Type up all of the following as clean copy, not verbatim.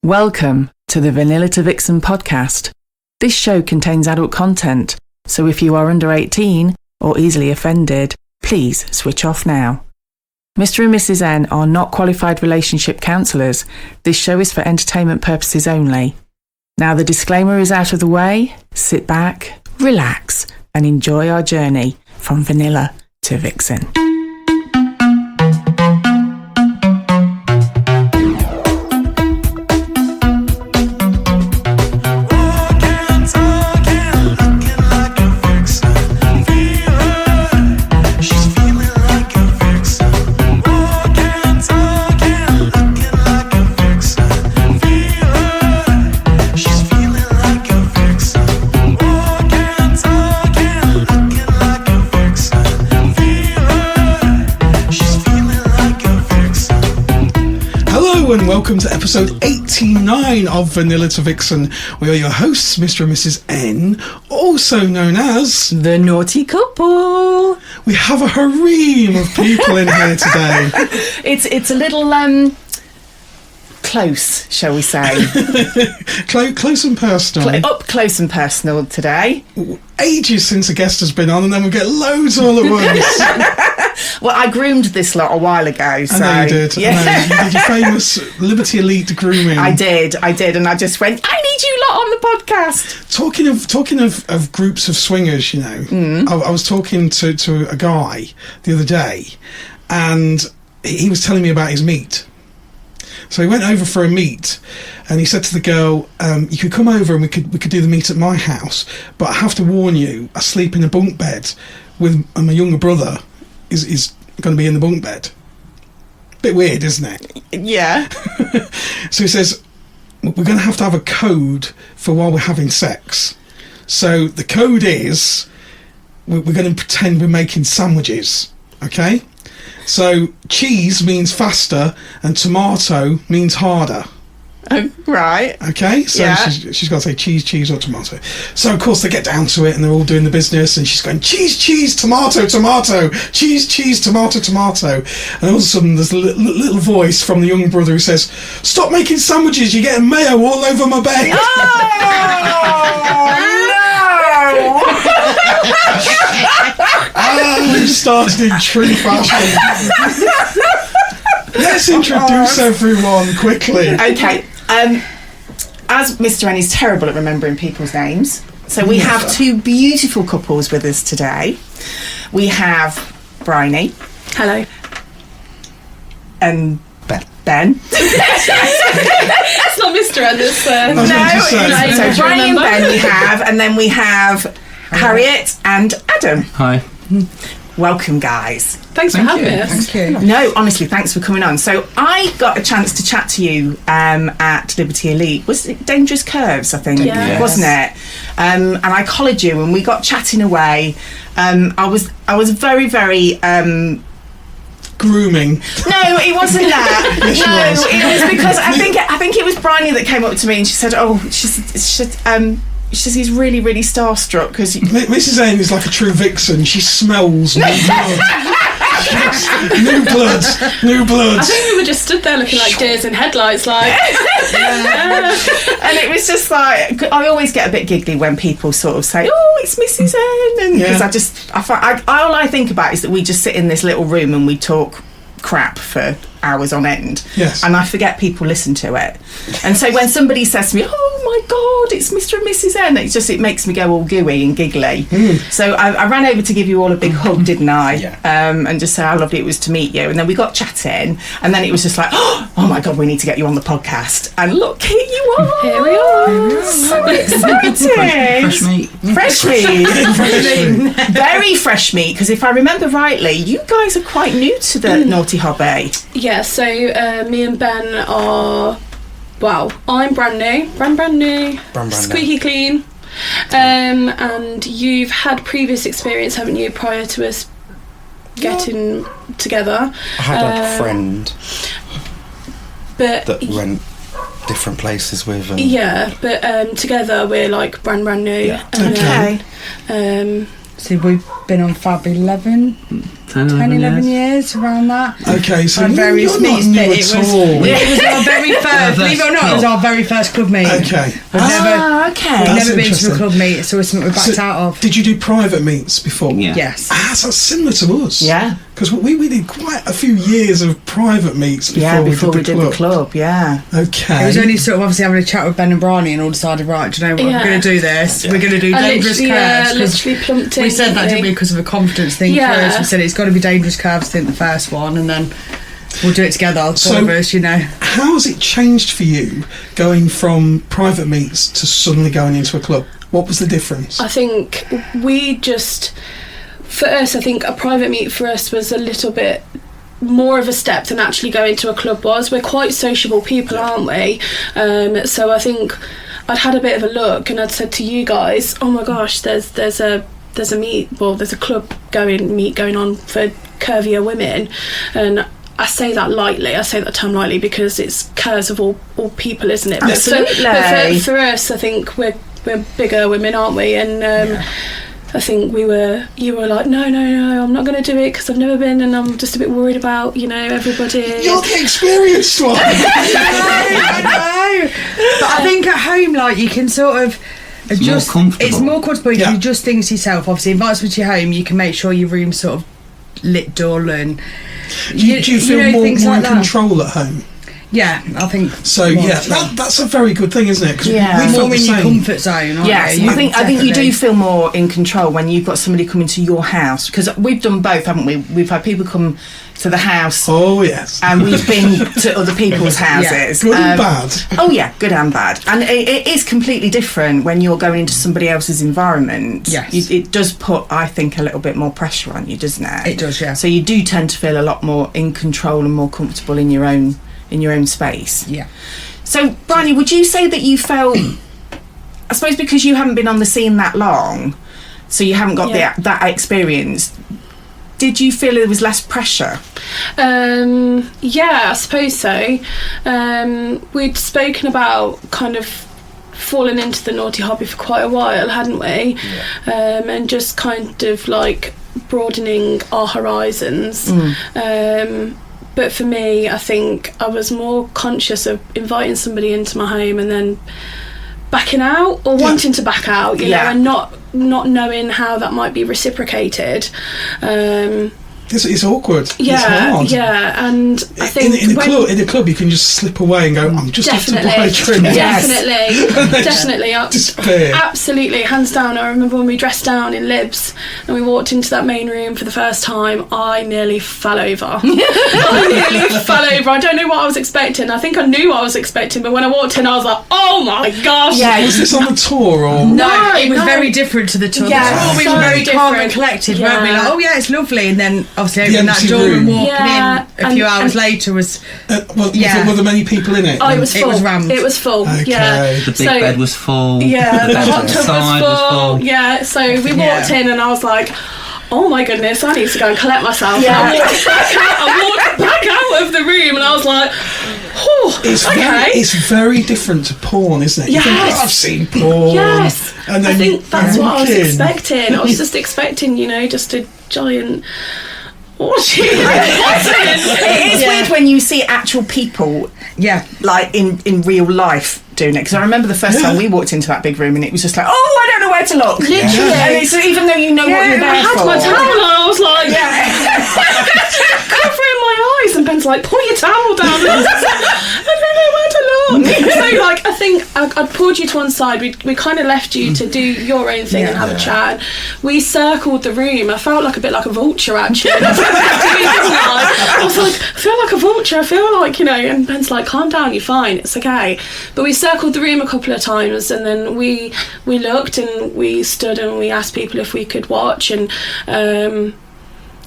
Welcome to the Vanilla to Vixen podcast. This show contains adult content, so if you are under 18 or easily offended, please switch off now. Mr. and Mrs. N are not qualified relationship counsellors. This show is for entertainment purposes only. Now the disclaimer is out of the way, sit back, relax, and enjoy our journey from Vanilla to Vixen. And welcome to episode 89 of Vanilla to Vixen. We are your hosts, Mr. and Mrs. N, also known as The Naughty Couple. We have a harem of people in here today. It's a little close, shall we say? Close and personal. Up close and personal today. Ages since a guest has been on, and then we get loads all at once. Well, I groomed this lot a while ago. So, I know you did. Yeah. I know. You did your famous Liberty Elite grooming. I did, and I just went, I need you lot on the podcast. Talking of groups of swingers, you know, I was talking to a guy the other day, and he was telling me about his meet. So he went over for a meet, and he said to the girl, you could come over and we could do the meet at my house, but I have to warn you, I sleep in a bunk bed with my younger brother is going to be in the bunk bed. Bit weird, isn't it? Yeah. So he says, we're going to have a code for while we're having sex. So the code is, we're going to pretend we're making sandwiches, okay? So cheese means faster and tomato means harder. Right. Okay, so yeah. she's got to say cheese, or tomato. So of course they get down to it and they're all doing the business, and she's going cheese, tomato, cheese, tomato. And all of a sudden there's a little voice from the young brother who says, "Stop making sandwiches, you're getting mayo all over my bed." Oh, started in true fashion. Let's introduce everyone quickly. Okay. As Mr. N is terrible at remembering people's names, so we have two beautiful couples with us today. We have Briany. Hello. And Ben. That's not Mr. N, it's... No, so Briany and Ben we have, and then we have Harriet and Adam. Hi. Welcome, guys. Thanks for having us. Thank you. No, honestly, thanks for coming on. So I got a chance to chat to you at Liberty Elite. Was it Dangerous Curves, I think? Yes. Wasn't it? And I collared you and we got chatting away. I was very, very... grooming. No, it wasn't that. Yes, no, it was because I think it was Briany that came up to me and she said, she says he's really, really starstruck because... Mrs. N is like a true vixen. She smells new blood. New blood. I think we were just stood there looking like deers in headlights, like... And it was just like, I always get a bit giggly when people sort of say, "Oh, it's Mrs. N," and because all I think about is that we just sit in this little room and we talk crap for hours on end. Yes. And I forget people listen to it. And so when somebody says to me, "Oh my God, it's Mr. and Mrs. N," it makes me go all gooey and giggly. So I ran over to give you all a big hug, didn't I? Yeah. And just say how lovely it was to meet you. And then we got chatting, and then it was just like, oh my God, we need to get you on the podcast. And look, here you are. Here we are. So exciting. Fresh meat. Very fresh meat, because if I remember rightly, you guys are quite new to the naughty hobby. Yeah, so me and Ben are... Well, I'm brand new. Squeaky clean. And you've had previous experience, haven't you, prior to us getting together? I had a friend but that went different places with. And yeah, but together we're like brand new. Yeah. And Okay. then, So we've been on Fab 11. 10, 11 years, around that. Okay, so on various you're not meets, new but at all. it was our very first, believe it or not, it was our very first club meet. Okay. We've never been to a interesting. club meet, so it's something we backed out of. Did you do private meets before? Yeah. Yes. So that's similar to us. Yeah. Because we did quite a few years of private meets before we did the club. Yeah. Okay. It was only sort of obviously having a chat with Ben and Briany and all decided, right, do you know what, we're going to do this. We're going to do dangerous curves. Literally plumped in. We said that, didn't we, because of a confidence thing for us. We said it's got to be dangerous curves, I think, the first one, and then we'll do it together, all of us, you know. How has it changed for you going from private meets to suddenly going into a club? What was the difference? I think for us, I think a private meet for us was a little bit more of a step than actually going to a club was. We're quite sociable people, aren't we? So I think I'd had a bit of a look and I'd said to you guys, oh my gosh, there's a club going on for curvier women, and I say that lightly. I say that term lightly because it's curves of all people, isn't it? Absolutely. But for us, I think we're bigger women, aren't we? And I think you were like, no, I'm not going to do it because I've never been and I'm just a bit worried about, everybody. You're the experienced one. I know. But I think at home, like, you can sort of adjust. It's more comfortable. You can adjust things yourself. Obviously, invite someone to your home, you can make sure your room's sort of lit dull and... Do you feel more in control at home? Yeah, I think so. That's a very good thing, isn't it? Because we more in your comfort zone. Yes, I think you do feel more in control when you've got somebody coming to your house, because we've done both, haven't we? We've had people come to the house. Oh yes, and we've been to other people's houses. Good and bad. Oh yeah, good and bad. And it is completely different when you're going into somebody else's environment. Yes, it does put, I think, a little bit more pressure on you, doesn't it? It does, yeah. So you do tend to feel a lot more in control and more comfortable in your own space. Yeah. So, Briany, would you say that you felt, I suppose because you haven't been on the scene that long, so you haven't got that experience, did you feel there was less pressure? Yeah, I suppose so. We'd spoken about kind of falling into the naughty hobby for quite a while, hadn't we? Yeah. And just kind of like broadening our horizons. But for me, I think I was more conscious of inviting somebody into my home and then backing out or wanting to back out, you know, and not knowing how that might be reciprocated. It's awkward. Yeah, it's hard. Yeah, and I think in a club you can just slip away and go, I'm just after the bride trim. Definitely. Disappear. Absolutely, hands down. I remember when we dressed down in Libs and we walked into that main room for the first time, I nearly fell over. I don't know what I was expecting. I think I knew what I was expecting, but when I walked in I was like, oh my gosh. Yeah, was this on the tour or? No, it was very different to the tour. Yeah, we were very calm and collected, weren't we? Like, oh yeah, it's lovely, and then obviously opening that door and walking in a few hours later was... were there many people in it? Oh, it was full. It was rammed. It was full, okay. The big bed was full. Yeah, the hot tub was full. Yeah, so we walked in and I was like, oh my goodness, I need to go and collect myself. Yeah. I walked back out of the room and I was like, oh, it's very different to porn, isn't it? Yes. You think, I've seen porn. Yes. And then I think that's what I was expecting. I was Yeah. just expecting, just a giant... orgy. It is weird when you see actual people, like in real life doing it. Because I remember the first time we walked into that big room and it was just like, oh, I don't know where to look. Literally. And it's, even though you know what you're there for. I had my towel on, I was like, covering my eyes, and Ben's like, pull your towel down. I don't know where to look. So, like, I think I'd pulled you to one side. We kind of left you to do your own thing and have a chat. We circled the room. I felt like a bit like a vulture, actually. I was like, I feel like a vulture. I feel like, and Ben's like, calm down, you're fine, it's okay. But we circled the room a couple of times, and then we looked and we stood and we asked people if we could watch, and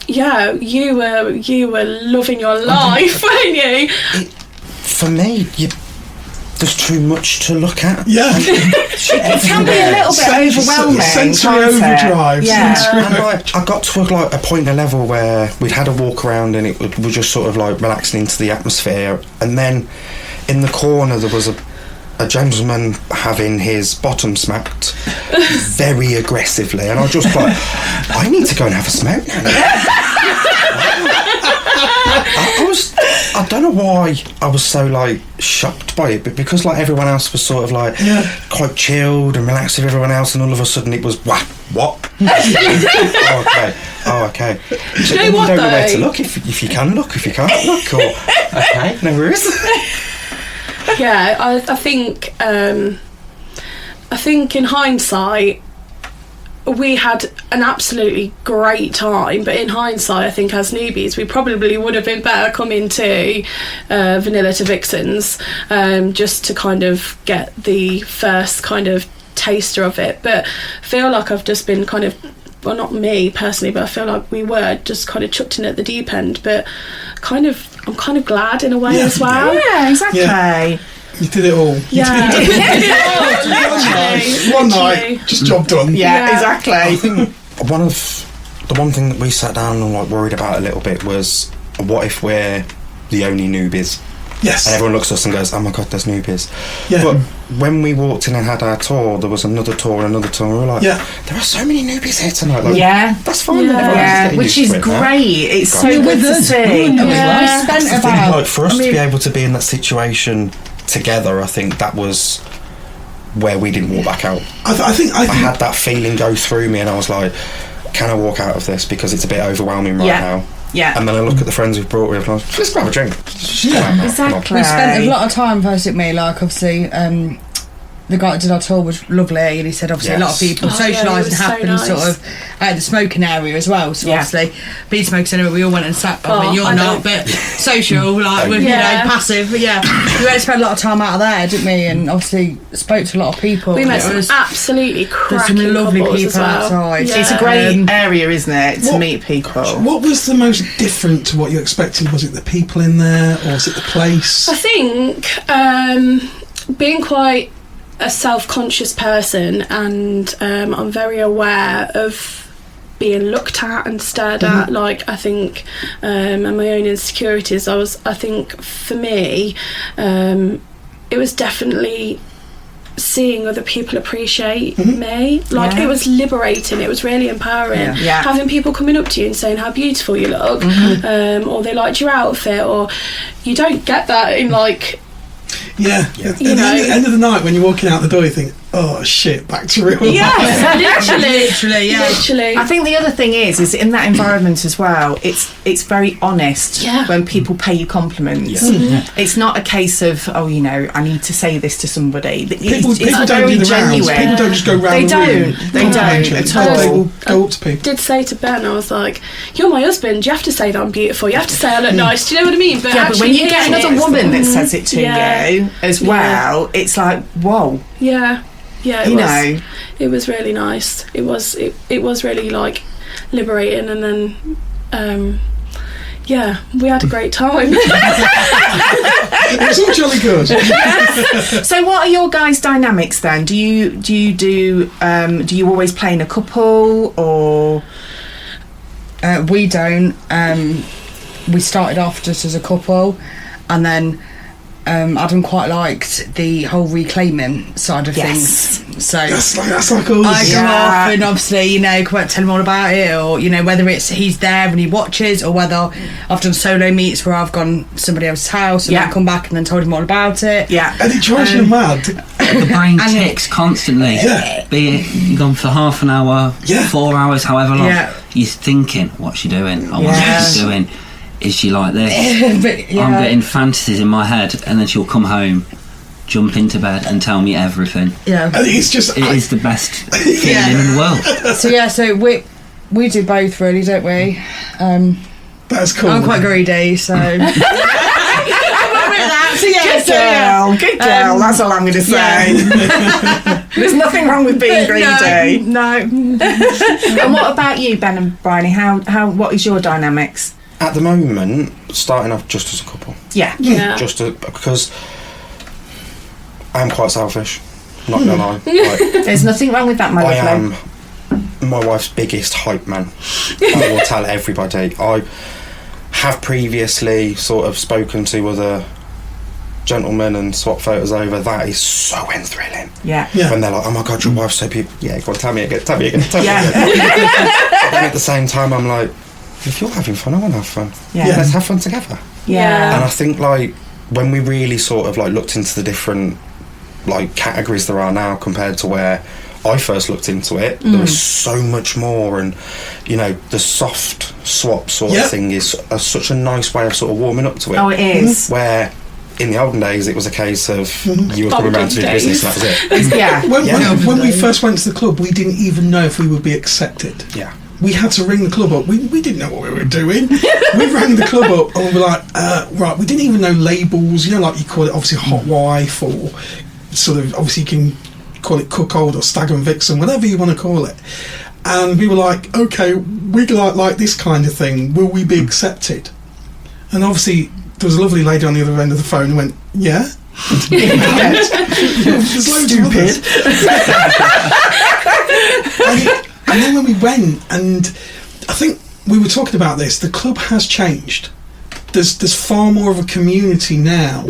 you were loving your life, weren't you? For me, there's too much to look at. Yeah. It can be a little bit overwhelming. Sensory overdrive. Yeah. And I got to a point, a level where we'd had a walk around and we're just sort of like relaxing into the atmosphere, and then in the corner there was a gentleman having his bottom smacked very aggressively, and I was just like, I need to go and have a smoke now. I don't know why I was so like shocked by it, but because like everyone else was sort of like quite chilled and relaxed with everyone else, and all of a sudden it was what? Oh, okay. So you know what, you don't know though? where to look if you can look, if you can't look, or okay, no worries. Yeah, I think in hindsight we had an absolutely great time, but in hindsight I think as newbies we probably would have been better coming to Vanilla to Vixens, just to kind of get the first kind of taster of it. But I feel like I've just been kind of, well, not me personally, but I feel like we were just kind of chucked in at the deep end, but I'm kind of glad in a way as well. Yeah, exactly. Yeah. You did it all. Yeah. You did it all. One night, just job done. Yeah, exactly. I think one thing that we sat down and like worried about a little bit was, what if we're the only newbies? Yes. And everyone looks at us and goes, oh my god, there's newbies. Yeah. But when we walked in and had our tour, there was another tour and another tour, and we were like, there are so many newbies here tonight. Like, that's fine. Yeah, which is great. It's so good to see. Like, for us to be able to be in that situation together, I think that was where we didn't walk back out. I think I had that feeling go through me, and I was like, can I walk out of this, because it's a bit overwhelming right now. Yeah. And then I look at the friends we've brought with, and I was, let's grab a drink. Exactly. We spent a lot of time first at me, like obviously the guy that did our tour was lovely, and he said obviously a lot of people socialising happened sort of at the smoking area as well, so obviously being smokers anyway, we all went and sat, I mean you're not, but social, like with, you know, passive, but yeah, we went to spend a lot of time out of there, didn't we, and obviously spoke to a lot of people. We met some absolutely cracking some lovely people well. outside. It's a great area, isn't it, to meet people. What was the most different to what you expected? Was it the people in there, or was it the place? I think being quite a self-conscious person, and I'm very aware of being looked at and stared at, like I think and my own insecurities, I think for me it was definitely seeing other people appreciate me, like it was liberating, it was really empowering. Having people coming up to you and saying how beautiful you look, or they liked your outfit, or you don't get that in like at the end of the night when you're walking out the door, you think, oh shit, back to real life. Literally. I think the other thing is in that environment as well, it's very honest when people pay you compliments. It's not a case of, oh, you know, I need to say this to somebody. People it's don't very do the genuine. rounds. People don't just go round the room. They don't at all. They will go up to people. I did say to Ben, I was like, you're my husband, you have to say that I'm beautiful, you have to say I look nice, do you know what I mean? But but when you get another woman that says it to you as well, it's like, whoa. It was really nice. It was really like liberating, and then we had a great time. It was all jolly good. So what are your guys' dynamics then? Do you always play in a couple, or we don't, we started off just as a couple, and then Adam quite liked the whole reclaiming side of things. So that's like us. I go off and obviously, you know, come up, tell him all about it, or, you know, whether it's he's there and he watches, or whether I've done solo meets where I've gone to somebody else's house and then come back and then told him all about it. And it drives you mad. The brain ticks constantly. Be it you've gone for half an hour, 4 hours, however long. You're thinking, what's she doing? What's she doing? Is she like this? I'm getting fantasies in my head, and then she'll come home, jump into bed and tell me everything. And it's just... It is the best feeling in the world. So we do both, really, don't we? That's cool. I'm quite greedy, so... Good girl, that's all I'm going to say. There's nothing wrong with being greedy. No. And what about you, Ben and Briany? What is your dynamics? At the moment, starting off just as a couple. Because I'm quite selfish, not gonna lie. There's nothing wrong with that, my lovely. I am my wife's biggest hype man. I will tell everybody. I have previously sort of spoken to other gentlemen and swap photos over. That is so thrilling. When they're like, oh my god, your wife's so beautiful. Go on, tell me again. But then at the same time, I'm like, if you're having fun, I want to have fun. Yeah. Let's have fun together. Yeah. And I think like when we really sort of like looked into the different like categories there are now compared to where I first looked into it, there is so much more, and you know, the soft swap sort of thing is such a nice way of sort of warming up to it. Oh, it is. Where in the olden days it was a case of you were coming around to do business and that was it. When we first went to the club, we didn't even know if we would be accepted. Yeah. We had to ring the club up. We didn't know what we were doing. We rang the club up and we were like, right, we didn't even know labels, you know, like you call it obviously hot wife, or sort of, obviously you can call it cuckold or stag and vixen, whatever you want to call it. And we were like, okay, we'd like this kind of thing. Will we be accepted? And obviously there was a lovely lady on the other end of the phone who went, yeah. Stupid. And then when we went, and I think we were talking about this, the club has changed. There's far more of a community now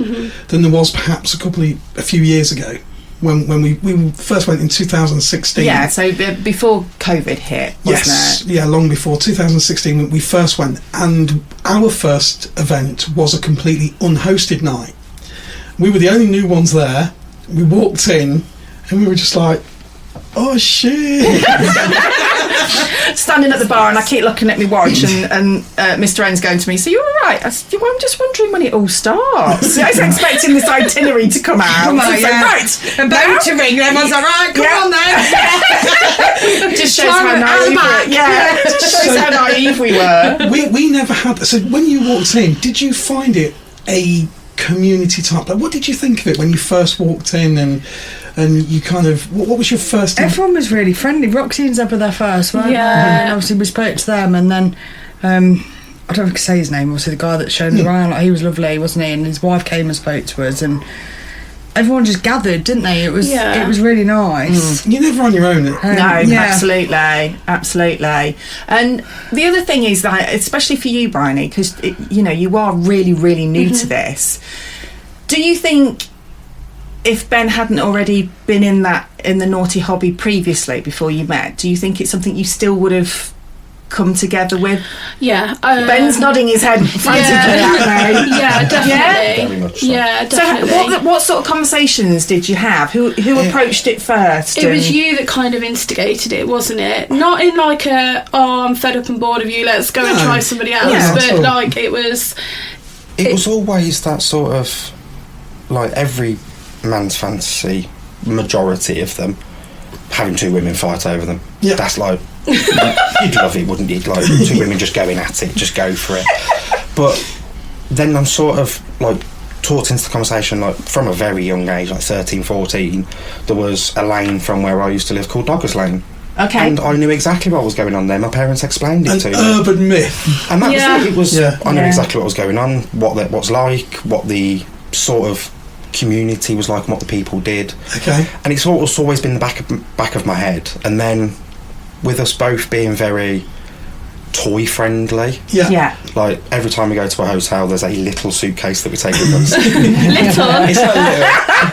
than there was perhaps a few years ago when we first went in 2016. Yeah, so before COVID hit, wasn't it? Yeah, long before 2016 when we first went, and our first event was a completely unhosted night. We were the only new ones there. We walked in and we were just like, oh shit. Standing at the bar, and I keep looking at my watch, and Mr. N's going to me, so you're all right? I said, well, I'm just wondering when it all starts. I was expecting this itinerary to come out. Right, a bell to ring, and everyone's like, right, come on then. Just shows how naive how naive we were. We never had, so when you walked in, did you find it a community type? Like, what did you think of it when you first walked in, and you kind of, what was your first... Everyone was really friendly. Roxy and Zeb were there first, weren't they? And obviously we spoke to them, and then I don't know if I can say his name, obviously the guy that showed me around, like, he was lovely, wasn't he? And his wife came and spoke to us, and everyone just gathered, didn't they? It was really nice. You're never on your own. Absolutely. And the other thing is that, especially for you, Briany, because you know, you are really, really new to this. Do you think if Ben hadn't already been in the naughty hobby previously before you met, do you think it's something you still would have come together with? Yeah. Ben's nodding his head frantically at me. Yeah, definitely. Very much so. Yeah, definitely. So what sort of conversations did you have? Who approached it first? It was you that kind of instigated it, wasn't it? Not in like I'm fed up and bored of you, let's go and try somebody else. But like it was always that sort of, like, every man's fantasy, majority of them, having two women fight over them. Yeah. That's like, you'd love it, wouldn't you? Like, two women just going at it, just go for it. But then I'm sort of like taught into the conversation, like from a very young age, like 13, 14, there was a lane from where I used to live called Doggers Lane. Okay. And I knew exactly what was going on there. My parents explained it to me. An urban myth. And that was it. It was, I knew exactly what was going on, what's like, what the sort of community was like, and what the people did. Okay. And it's always been the back of my head. And then with us both being very toy friendly, like every time we go to a hotel, there's a little suitcase that we take with us.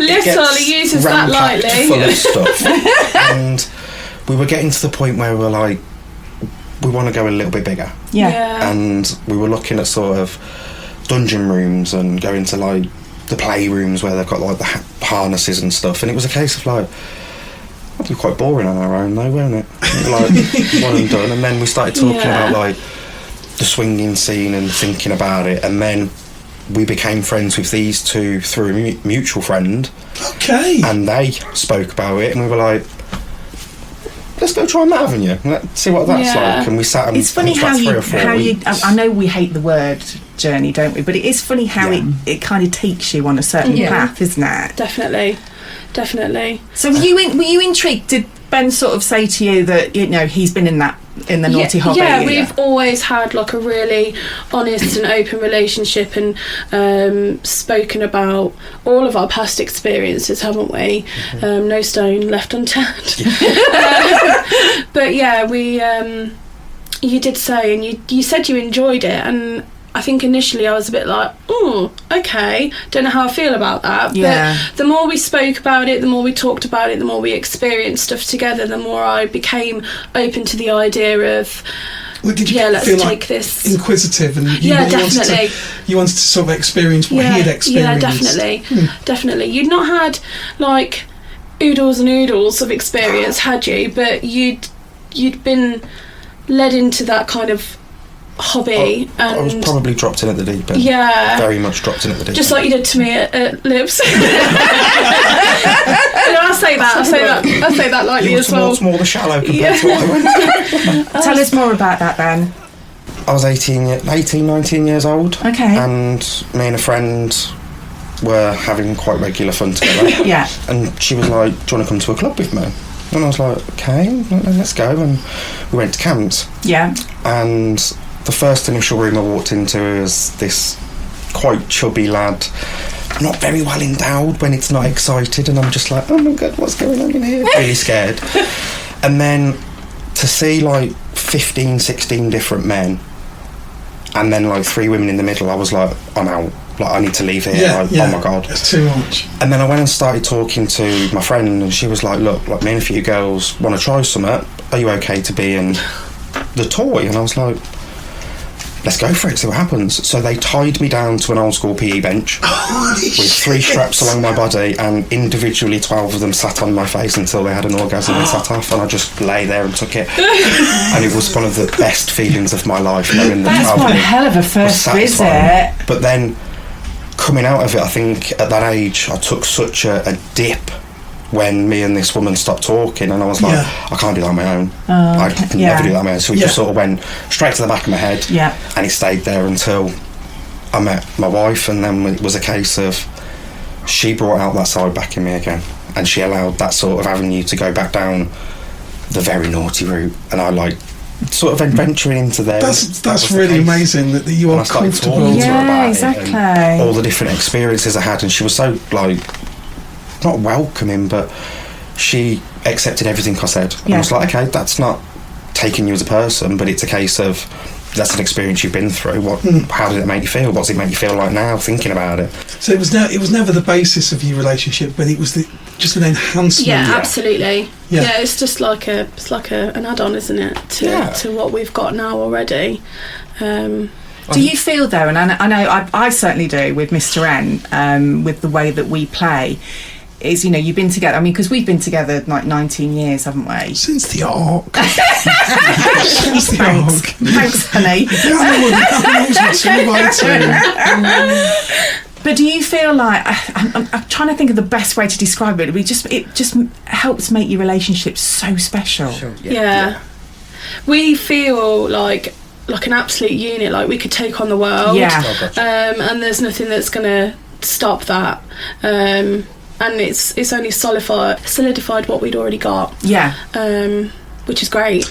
Little, he uses that lightly, full of stuff. And we were getting to the point where we were like, we want to go a little bit bigger. And we were looking at sort of dungeon rooms and going to like the playrooms where they've got like the harnesses and stuff, and it was a case of like, that'd be quite boring on our own though, weren't it? Like, one and done. And then we started talking about like the swinging scene and thinking about it, and then we became friends with these two through a mutual friend. Okay. And they spoke about it, and we were like, let's go try Matt Avenue and let's see what that's like. And we sat and it's funny how you I know we hate the word journey, don't we, but it is funny how it kind of takes you on a certain path, isn't it? Definitely. So were you intrigued? Did Ben sort of say to you that, you know, he's been in the naughty hobby? Yeah, we've always had like a really honest and open relationship, and spoken about all of our past experiences, haven't we? No stone left unturned. But yeah, we you did say, and you said you enjoyed it, and I think initially I was a bit like, oh, okay, don't know how I feel about that. But the more we spoke about it, the more we talked about it, the more we experienced stuff together, the more I became open to the idea of Well, did you let's feel take like this inquisitive and definitely. You wanted to sort of experience what he had experienced? Yeah, definitely. You'd not had like oodles and oodles of experience, had you? But you'd been led into that kind of hobby. I was probably dropped in at the deep end. Yeah, very much dropped in at the deep end. Just like you did to me at Lips. I say that lightly as well. It's more the shallow compared to what I went. Tell us more about that, Ben. I was 18, 19 years old. Okay. And me and a friend were having quite regular fun together. Yeah. And she was like, do you want to come to a club with me? And I was like, okay, let's go. And we went to Camps. Yeah. And the first initial room I walked into was this quite chubby lad, not very well endowed when it's not excited, and I'm just like, oh my god, what's going on in here? Really scared. And then to see like 15, 16 different men, and then like 3 women in the middle, I was like, I'm out. Like, I need to leave here. Oh my god, it's too much. And then I went and started talking to my friend, and she was like, look, like me and a few girls want to try something. Are you okay to be in the toy? And I was like, let's go for it, see what happens. So they tied me down to an old school PE bench with 3 straps along my body, and individually 12 of them sat on my face until they had an orgasm and sat off, and I just lay there and took it. And it was one of the best feelings of my life, knowing that that's one hell of a first visit. But then coming out of it, I think at that age I took such a dip when me and this woman stopped talking, and I was like, I can't do that on my own. I can never do that on my own. So it just sort of went straight to the back of my head, and it stayed there until I met my wife, and then it was a case of she brought out that side back in me again, and she allowed that sort of avenue to go back down the very naughty route, and I like sort of adventuring into there. That's really amazing that you are comfortable. Yeah, exactly. All the different experiences I had, and she was so like, not welcoming, but she accepted everything I said. And I was like, okay, that's not taking you as a person, but it's a case of that's an experience you've been through. How did it make you feel? What does it make you feel like now thinking about it? So it was never the basis of your relationship, but it was just an enhancement. Yeah, absolutely. Yeah, it's just like an add-on, isn't it, to what we've got now already. Do you feel though, and I know I certainly do with Mr. N, with the way that we play, is, you know, you've been together, I mean, because we've been together like 19 years, haven't we? Since the Ark. Since the Ark. Thanks, honey. But do you feel like, I'm trying to think of the best way to describe it, it just helps make your relationship so special. Sure, yeah. We feel like an absolute unit, like we could take on the world. And there's nothing that's going to stop that. And it's only solidified what we'd already got. Which is great.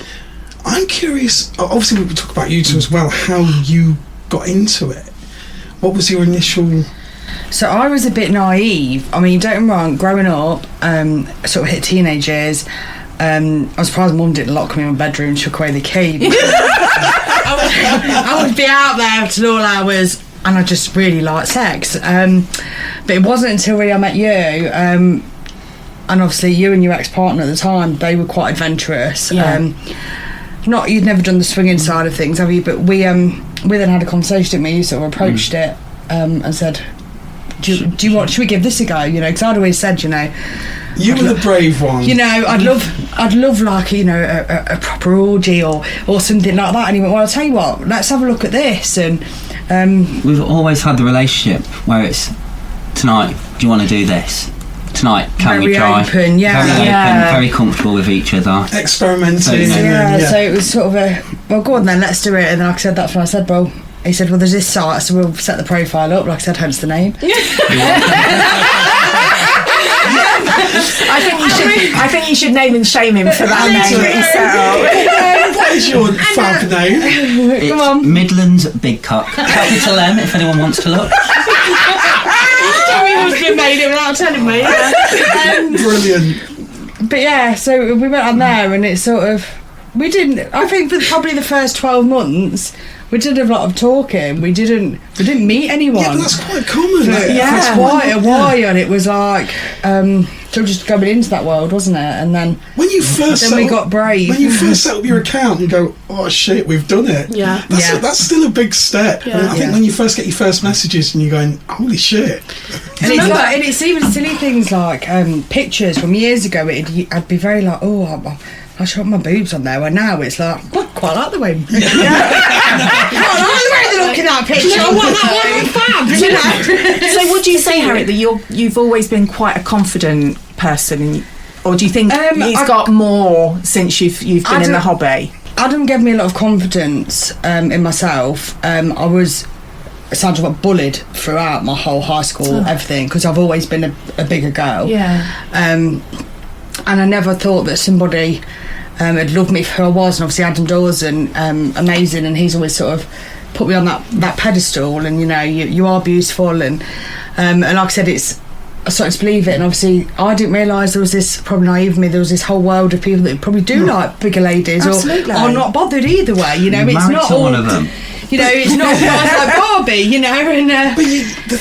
I'm curious, obviously we talk about you two as well, how you got into it. What was your initial... So I was a bit naive. I mean, don't get me wrong, growing up, sort of hit teenage years, I was surprised Mum didn't lock me in my bedroom and shook away the key. I would be out there till all hours, and I just really liked sex. But it wasn't until really I met you, and obviously you and your ex-partner at the time, they were quite adventurous. Not, you'd never done the swinging side of things, have you? But we then had a conversation, didn't we? You sort of approached it and said, should we give this a go? You know, because I'd always said, you know, you were the brave one. You know, I'd love like, you know, a proper orgy or something like that. And he went, well, I'll tell you what, let's have a look at this. And we've always had the relationship where it's, tonight, do you want to do this? Tonight, can we try? Open, very open, very comfortable with each other. Experimenting. So it was sort of well, go on then, let's do it. And like I said, that's when I said, well, he said, well, there's this site, so we'll set the profile up. Like I said, hence the name. I think you should name and shame him for that name that he set up. What is your fab name? It's Midlands Big Cock. Capital M, if anyone wants to look. You made it without telling me. Brilliant. But yeah, so we went on there, and it sort of, we didn't, I think for probably the first 12 months we did a lot of talking. We didn't meet anyone. Yeah, but that's quite common. For quite a while, and it was like, do you know what still just going into that world, wasn't it? And then when you first we got brave. When you first set up your account and go, oh shit, we've done it. Yeah, that's still a big step. Yeah. And I think when you first get your first messages and you're going, holy shit. And it's even silly things like pictures from years ago. I'd be very like, oh, I shot my boobs on there. Where now it's like, quite like the way. Quite like the way they look in that picture. I want that one on Fab. So would you say, Harriet, that you've always been quite a confident person, or do you think it's got more since you've been in the hobby? Adam gave me a lot of confidence in myself. I was essentially bullied throughout my whole high school, everything, because I've always been a bigger girl. Yeah. And I never thought that somebody had loved me for who I was. And obviously Adam Dawson, amazing, and he's always sort of put me on that pedestal, and you are beautiful, and like I said, I started to believe it. And obviously I didn't realise there was this, probably naive me, there was this whole world of people that probably do like bigger ladies, or are not bothered either way. It's not all one of them. It's not like Barbie, and But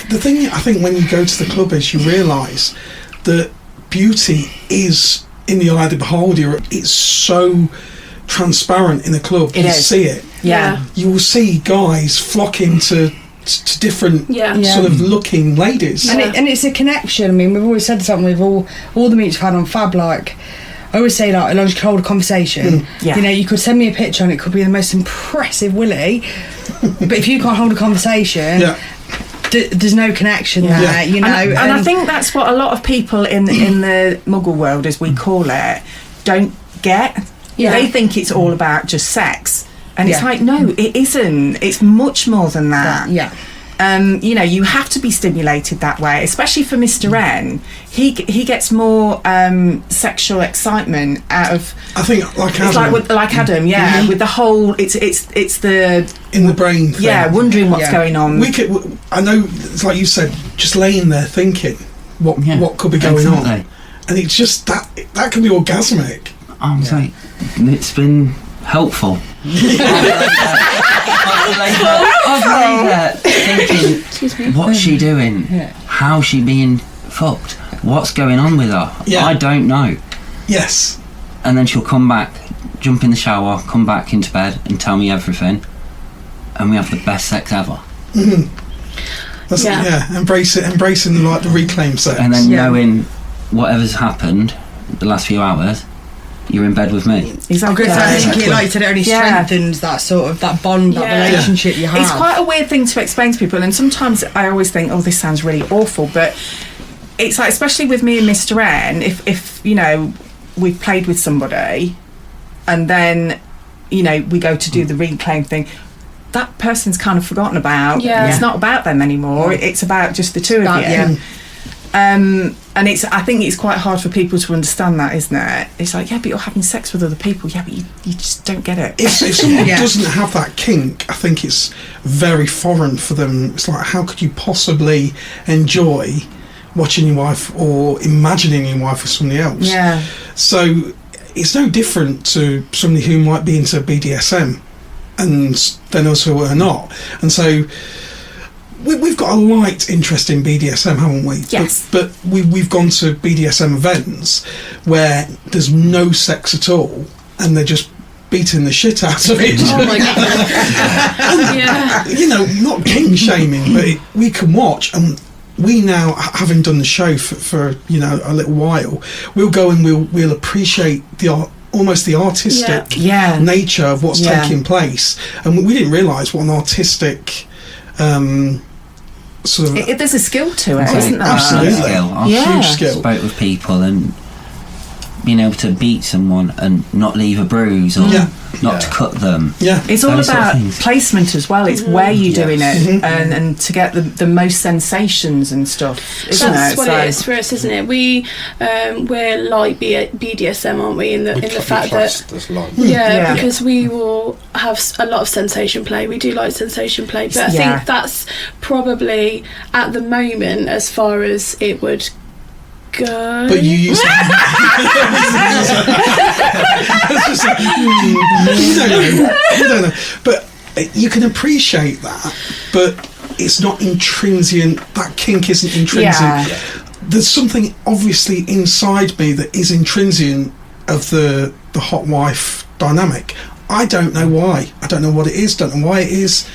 the thing I think when you go to the club is you realise that beauty is in the eye of the beholder. It's so transparent in the club. You see it. Yeah. You will see guys flocking to different sort of looking ladies. And it's a connection. I mean, we've always said something with all the meets we've had on Fab, like, I always say, like, as long as you can hold a conversation. You could send me a picture and it could be the most impressive willy, but if you can't hold a conversation, there's no connection there, And I think that's what a lot of people in the muggle world, as we call it, don't get. They think it's all about just sex, and it's like, no, it isn't. It's much more than that. You have to be stimulated that way, especially for Mr. N. He gets more sexual excitement out of. I think like Adam. It's like Adam, with the whole. It's the in the brain thing. Yeah, wondering what's going on. I know, it's like you said, just laying there thinking what could be going on, and it's just that can be orgasmic. I'm saying it's been helpful. I've laid there thinking, what's she doing? How's she being fucked? What's going on with her? I don't know. Yes. And then she'll come back, jump in the shower, come back into bed and tell me everything, and we have the best sex ever. That's embracing like the reclaim sex, and then knowing whatever's happened the last few hours, you're in bed with me. Exactly. I think it, like you said, it only strengthens that sort of that bond, that relationship you have. It's quite a weird thing to explain to people, and sometimes I always think, oh, this sounds really awful, but it's like, especially with me and Mr. N, if we've played with somebody and then we go to do the reclaim thing, that person's kind of forgotten about. It's not about them anymore. It's about just the two of you. And I think it's quite hard for people to understand that, isn't it? It's like, but you're having sex with other people. But you just don't get it. If someone doesn't have that kink, I think it's very foreign for them. It's like, how could you possibly enjoy watching your wife or imagining your wife with somebody else? Yeah. So it's no different to somebody who might be into BDSM and then us who are not. And so we've got a light interest in BDSM, haven't we? Yes. But we've gone to BDSM events where there's no sex at all and they're just beating the shit out of it. Oh my god. Not kink shaming, but we can watch, and we now, having done the show for a little while, we'll go and we'll appreciate almost the artistic nature of what's taking place, and we didn't realise what an artistic sort of there's a skill to it, isn't there? Absolutely. Huge skill. Spoke with people and being able to beat someone and not leave a bruise or not to cut them. It's all about placement as well. It's where you're doing it and to get the most sensations and stuff, isn't That's it? what it is for us, isn't it? We're like BDSM, aren't we, in the fact that because we will have a lot of sensation play. We do like sensation play, but I think that's probably at the moment as far as it would go. But you used to you don't know. But you can appreciate that, but it's not intrinsic. That kink isn't intrinsic. there's something obviously inside me that is intrinsic of the hot wife dynamic. I don't know why. I don't know what it is, don't know why it is.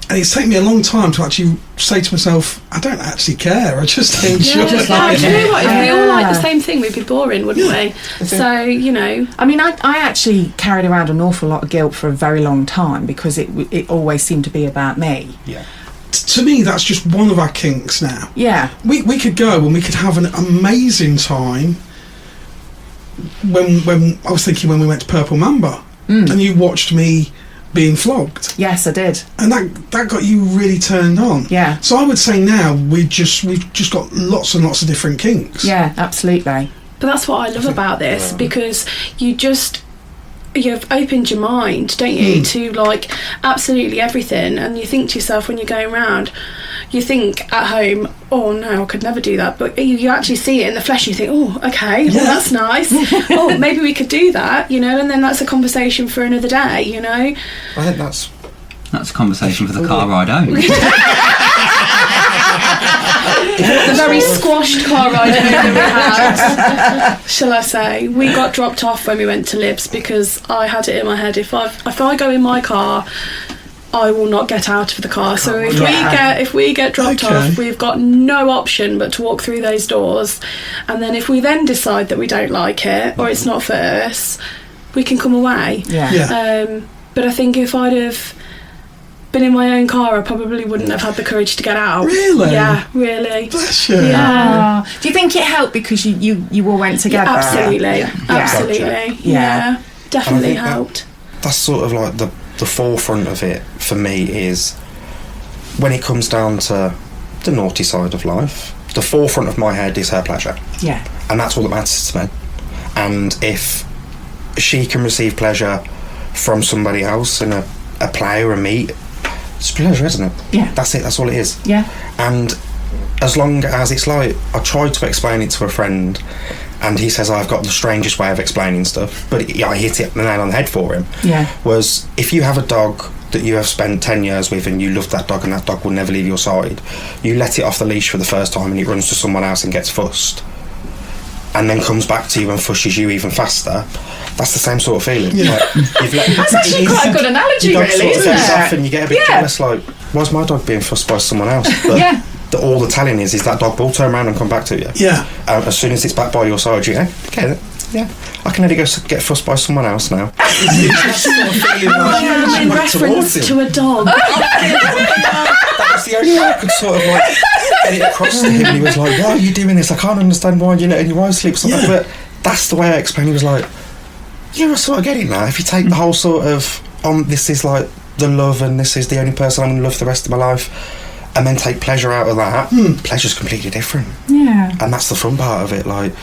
And it's taken me a long time to actually say to myself, I don't actually care, I just enjoy it. Do you know what? If we all like the same thing, we'd be boring, wouldn't we? So, you know. I mean, I actually carried around an awful lot of guilt for a very long time because it always seemed to be about me. Yeah. To me, that's just one of our kinks now. Yeah. We could go and we could have an amazing time when I was thinking when we went to Purple Mamba and you watched me being flogged. Yes, I did. And that got you really turned on. Yeah. So I would say now we've just got lots and lots of different kinks. Yeah, absolutely. But that's what I love about this, because you've opened your mind, don't you, to like absolutely everything, and you think to yourself when you're going around, you think at home, oh no, I could never do that, but you actually see it in the flesh and you think, oh okay, well that's nice. Oh, maybe we could do that, you know, and then that's a conversation for another day, you know. I think that's a conversation for the car ride home. The very squashed car ride home that we had, shall I say. We got dropped off when we went to Libs because I had it in my head, if I go in my car, I will not get out of the car. So if we get dropped off, we've got no option but to walk through those doors. And then if we then decide that we don't like it or it's not for us, we can come away. But I think if I'd have been in my own car, I probably wouldn't have had the courage to get out. Really? Yeah, really. Bless you. Yeah. Do you think it helped because you all went together? Absolutely. Absolutely. Yeah. Definitely helped. That's sort of like the forefront of it for me is when it comes down to the naughty side of life, the forefront of my head is her pleasure. Yeah. And that's all that matters to me. And if she can receive pleasure from somebody else in a play or a meet, it's pleasure, isn't it? Yeah. That's it, that's all it is. Yeah. And as long as it's like, I tried to explain it to a friend and he says I've got the strangest way of explaining stuff, but I hit it the nail on the head for him. Yeah. Was if you have a dog that you have spent 10 years with and you love that dog and that dog will never leave your side, you let it off the leash for the first time and it runs to someone else and gets fussed and then comes back to you and fushes you even faster, that's the same sort of feeling. Yeah. Like, That's actually quite a good analogy, really, isn't it? Off and you get a bit jealous, like, why's my dog being fussed by someone else? But all the telling is that dog will turn around and come back to you. Yeah. As soon as it's back by your side, you go, okay, yeah, I can only go get fussed by someone else now. In reference to a dog. That was the only way I could sort of like get it across to him. He was like, why are you doing this? I can't understand why you're letting your wife sleep. So but that's the way I explained. He was like, yeah, I sort of get it now. If you take the whole sort of, this is like the love and this is the only person I'm going to love the rest of my life, and then take pleasure out of that, pleasure's completely different. Yeah. And that's the fun part of it. Like,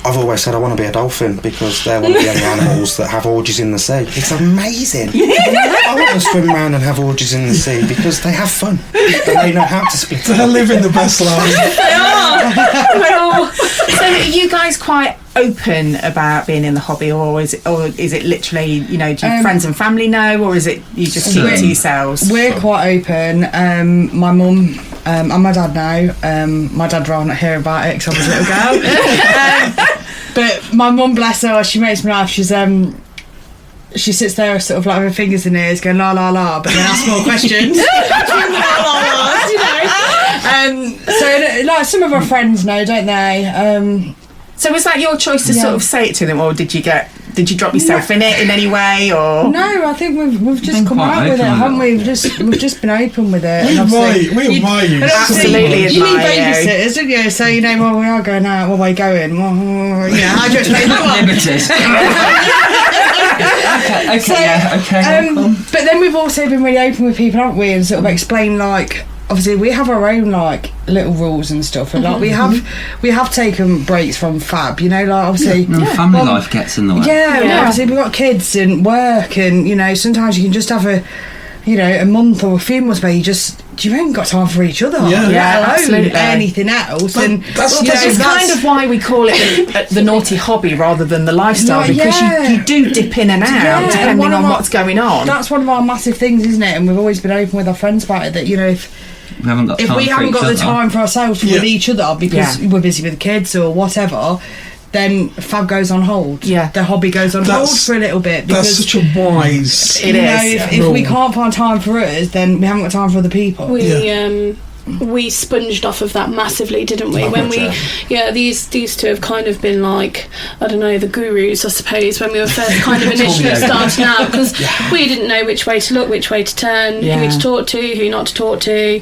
I've always said I want to be a dolphin because they're one of the only animals that have orgies in the sea. It's amazing. I want to swim around and have orgies in the sea because they have fun. But they know how to split it. They're living the best life. They are. So are you guys quite open about being in the hobby, or is it literally, you know, do friends and family know, or is it you just keep it to yourselves? We're quite open. My mum and my dad know. My dad rather not hear about it because I was a little girl. But my mum, bless her, she makes me laugh. She's she sits there sort of like with her fingers in her ears going la la la, but then asks more questions. Between the la la la's, you know. So like some of our friends know, don't they? So was that your choice to sort of say it to them, or did you drop yourself in it in any way, or? No, I think we've just come out with it, haven't we? We've just been open with it. We admire you. Absolutely you need admire you. babysitters, don't you? So you know, well, we are going out. Well, we're going. Well, you know, how do you explain that one? Okay. But then we've also been really open with people, haven't we? And sort of explain, like, obviously we have our own like little rules and stuff, and like we have taken breaks from Fab, you know, like obviously family life gets in the way. Obviously we've got kids and work, and you know sometimes you can just have a month or a few months where you haven't got time for each other. Absolutely. Anything else. And that's kind of why we call it the naughty hobby rather than the lifestyle, because you do dip in and out depending on what's going on. That's one of our massive things, isn't it? And we've always been open with our friends about it, that, you know, we haven't got time we haven't got the time for ourselves with each other because we're busy with the kids or whatever, then Fab goes on hold. Yeah. The hobby goes on hold for a little bit. That's such a wise... If we can't find time for us, then we haven't got time for other people. We sponged off of that massively, didn't we? These two have kind of been like, I don't know, the gurus, I suppose, when we were first kind of initially starting out, because we didn't know which way to look, which way to turn, who to talk to, who not to talk to,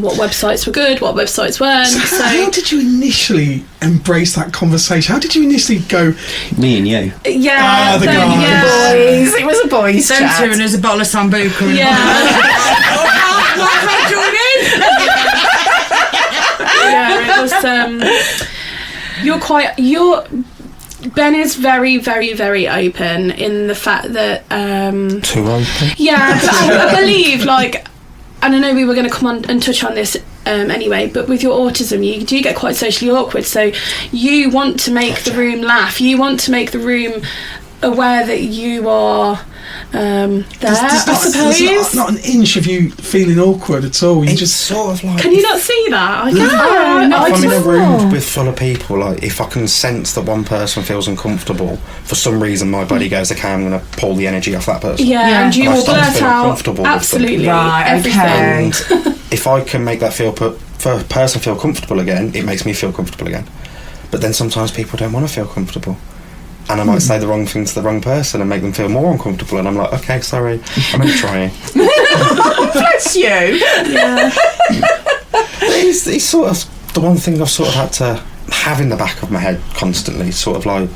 what websites were good, what websites weren't. So how did you initially embrace that conversation? How did you initially go? Me and you. Yeah, the guys. Boys. It was a boys' Them chat. two and there's a bottle of Sambuca. It was Ben is very, very, very open in the fact that too open. Yeah, but I believe, like, and I know we were going to come on and touch on this anyway, but with your autism you do get quite socially awkward, so you want to make the room laugh, you want to make the room aware that you are there, I suppose. There's not an inch of you feeling awkward at all. It's just sort of like... Can you not see that? If I'm in a room with full of people, like, if I can sense that one person feels uncomfortable, for some reason my body goes, okay, I'm going to pull the energy off that person. Yeah, and you will blurt out absolutely everything. And if I can make that person feel comfortable again, it makes me feel comfortable again. But then sometimes people don't want to feel comfortable. And I might say the wrong thing to the wrong person and make them feel more uncomfortable, and I'm like, okay, sorry, I'm only trying. Bless you. Yeah. It's sort of the one thing I've sort of had to have in the back of my head constantly, sort of like,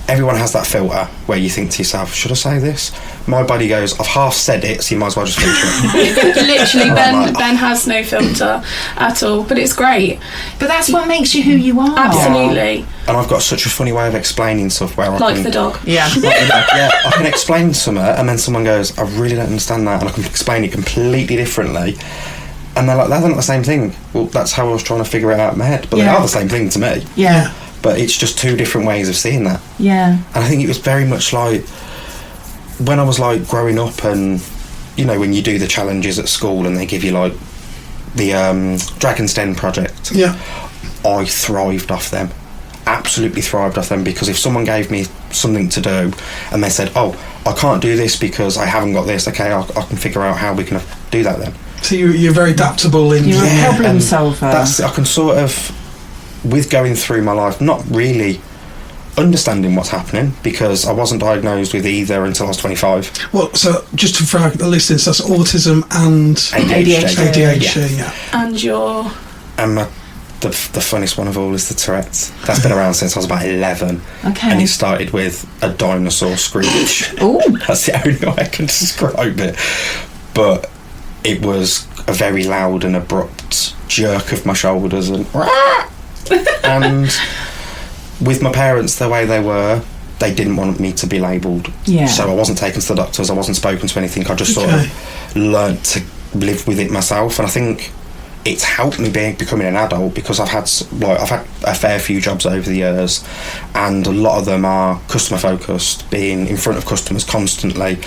everyone has that filter where you think to yourself, should I say this? My body goes, I've half said it, so you might as well just filter it. Literally, Ben has no filter at all, but it's great. But that's what makes you who you are. Absolutely. And I've got such a funny way of explaining stuff where like the dog. Yeah. I can explain something and then someone goes, I really don't understand that, and I can explain it completely differently. And they're like, that's not the same thing. Well, that's how I was trying to figure it out in my head. But they are the same thing to me. Yeah. But it's just two different ways of seeing that. Yeah. And I think it was very much like when I was like growing up, and you know, when you do the challenges at school and they give you like the Dragon's Den project. Yeah. I thrived off them. Absolutely thrived off them, because if someone gave me something to do and they said, oh, I can't do this because I haven't got this, okay, I can figure out how we can do that then. So you're very adaptable in... You're a problem solver. I can sort of, with going through my life, not really understanding what's happening, because I wasn't diagnosed with either until I was 25. Well, so just for the listeners, that's autism and ADHD. Yeah. And your... And the funniest one of all is the tourettes. That's been around since I was about 11. Okay. And it started with a dinosaur screech. Oh. That's the only way I can describe it. But it was a very loud and abrupt jerk of my shoulders and... and with my parents the way they were, they didn't want me to be labelled. Yeah. So I wasn't taken to the doctors, I wasn't spoken to anything, I just sort of learnt to live with it myself. And I think it's helped me becoming an adult, because I've had a fair few jobs over the years, and a lot of them are customer focused, being in front of customers constantly,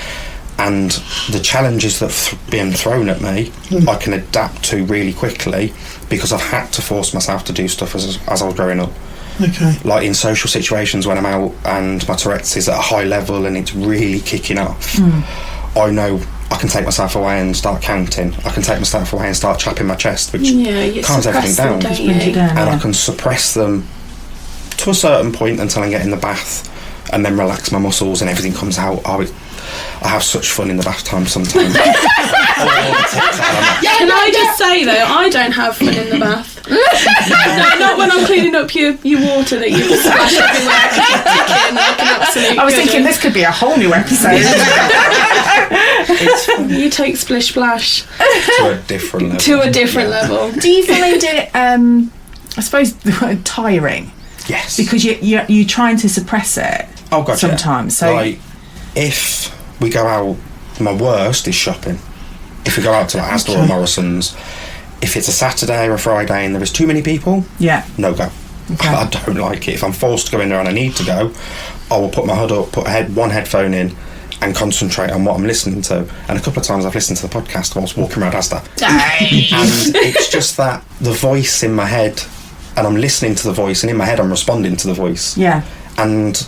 and the challenges that being thrown at me I can adapt to really quickly, because I've had to force myself to do stuff as I was growing up. Okay. Like in social situations when I'm out and my Tourette's is at a high level and it's really kicking off, I know I can take myself away and start counting. I can take myself away and start chapping my chest, which calms everything down. And I can suppress them to a certain point until I get in the bath, and then relax my muscles and everything comes out. I have such fun in the bath time sometimes. Can I just say though, I don't have fun in the bath. No, not when I'm cleaning up your water that you splash everywhere. I was thinking this could be a whole new episode. You take splish splash to a different level. Do you find it I suppose tiring? Yes. Because you're trying to suppress it. Oh god, sometimes. Yeah. So like, if we go out, my worst is shopping. If we go out to like Asda or Morrison's, if it's a Saturday or a Friday and there is too many people, no go. Okay. I don't like it. If I'm forced to go in there and I need to go, I will put my hood up, put one headphone in, and concentrate on what I'm listening to. And a couple of times I've listened to the podcast whilst walking around Asda. And it's just that the voice in my head, and I'm listening to the voice, and in my head I'm responding to the voice. Yeah. And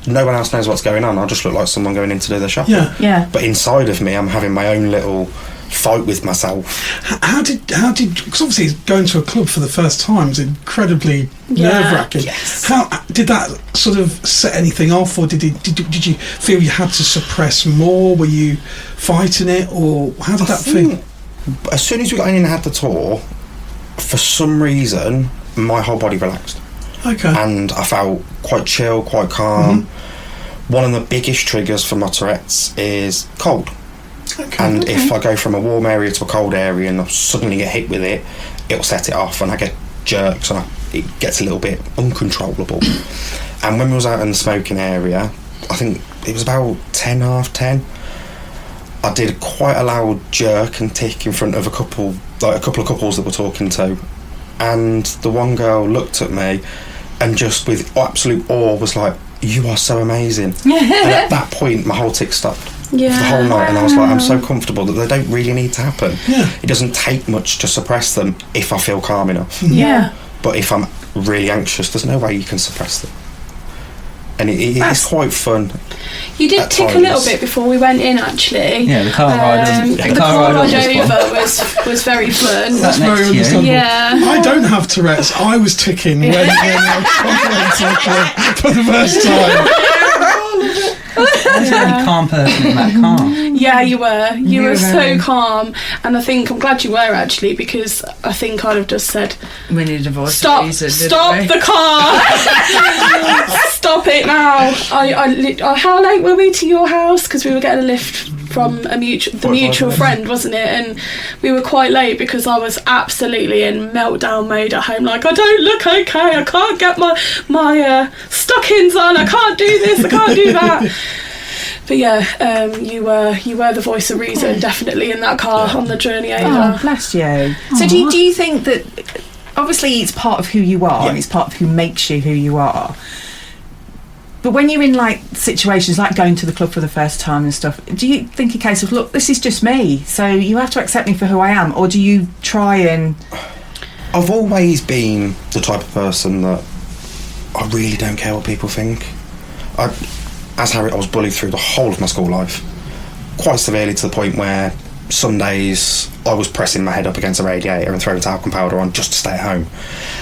no one else knows what's going on. I just look like someone going in to do their shopping. Yeah. But inside of me, I'm having my own little fight with myself. How did because obviously going to a club for the first time is incredibly nerve-wracking. Yes. How did that sort of set anything off, or did you feel you had to suppress more? Were you fighting it, or how did that feel? As soon as we got in and had the tour, for some reason my whole body relaxed. Okay. And I felt quite chill, quite calm. One of the biggest triggers for my tourettes is cold. Okay. And if I go from a warm area to a cold area and I suddenly get hit with it, it'll set it off and I get jerks and it gets a little bit uncontrollable. And when we was out in the smoking area, I think it was about 10:30, I did quite a loud jerk and tick in front of a couple of couples that we're talking to, and the one girl looked at me and just with absolute awe was like, "You are so amazing." And at that point my whole tick stopped. For the whole night, and I was like, I'm so comfortable that they don't really need to happen. It doesn't take much to suppress them if I feel calm enough. But if I'm really anxious, there's no way you can suppress them. And it is quite fun. You did tick a little bit before we went in, actually. Yeah, the car ride. The car ride over was very fun. That's very understandable. Yeah. I don't have Tourette's. I was ticking when I was for the first time. I was a really calm person in that car. Yeah, you were. You were so calm, and I think I'm glad you were, actually, because I think I'd have just said, "We need a divorce." Stop the car! Stop it now! How late were we to your house? Because we were getting a lift from the mutual friend, wasn't it? And we were quite late because I was absolutely in meltdown mode at home. Like, I don't look okay. I can't get my stockings on. I can't do this. I can't do that. But yeah, you were the voice of reason, definitely, in that car on the journey over. Oh, bless you. So do you think that, obviously it's part of who you are and it's part of who makes you who you are, but when you're in like situations like going to the club for the first time and stuff, do you think a case of, look, this is just me, so you have to accept me for who I am, or do you try and... I've always been the type of person that I really don't care what people think. As Harriet, I was bullied through the whole of my school life, quite severely, to the point where some days I was pressing my head up against a radiator and throwing talcum powder on just to stay at home,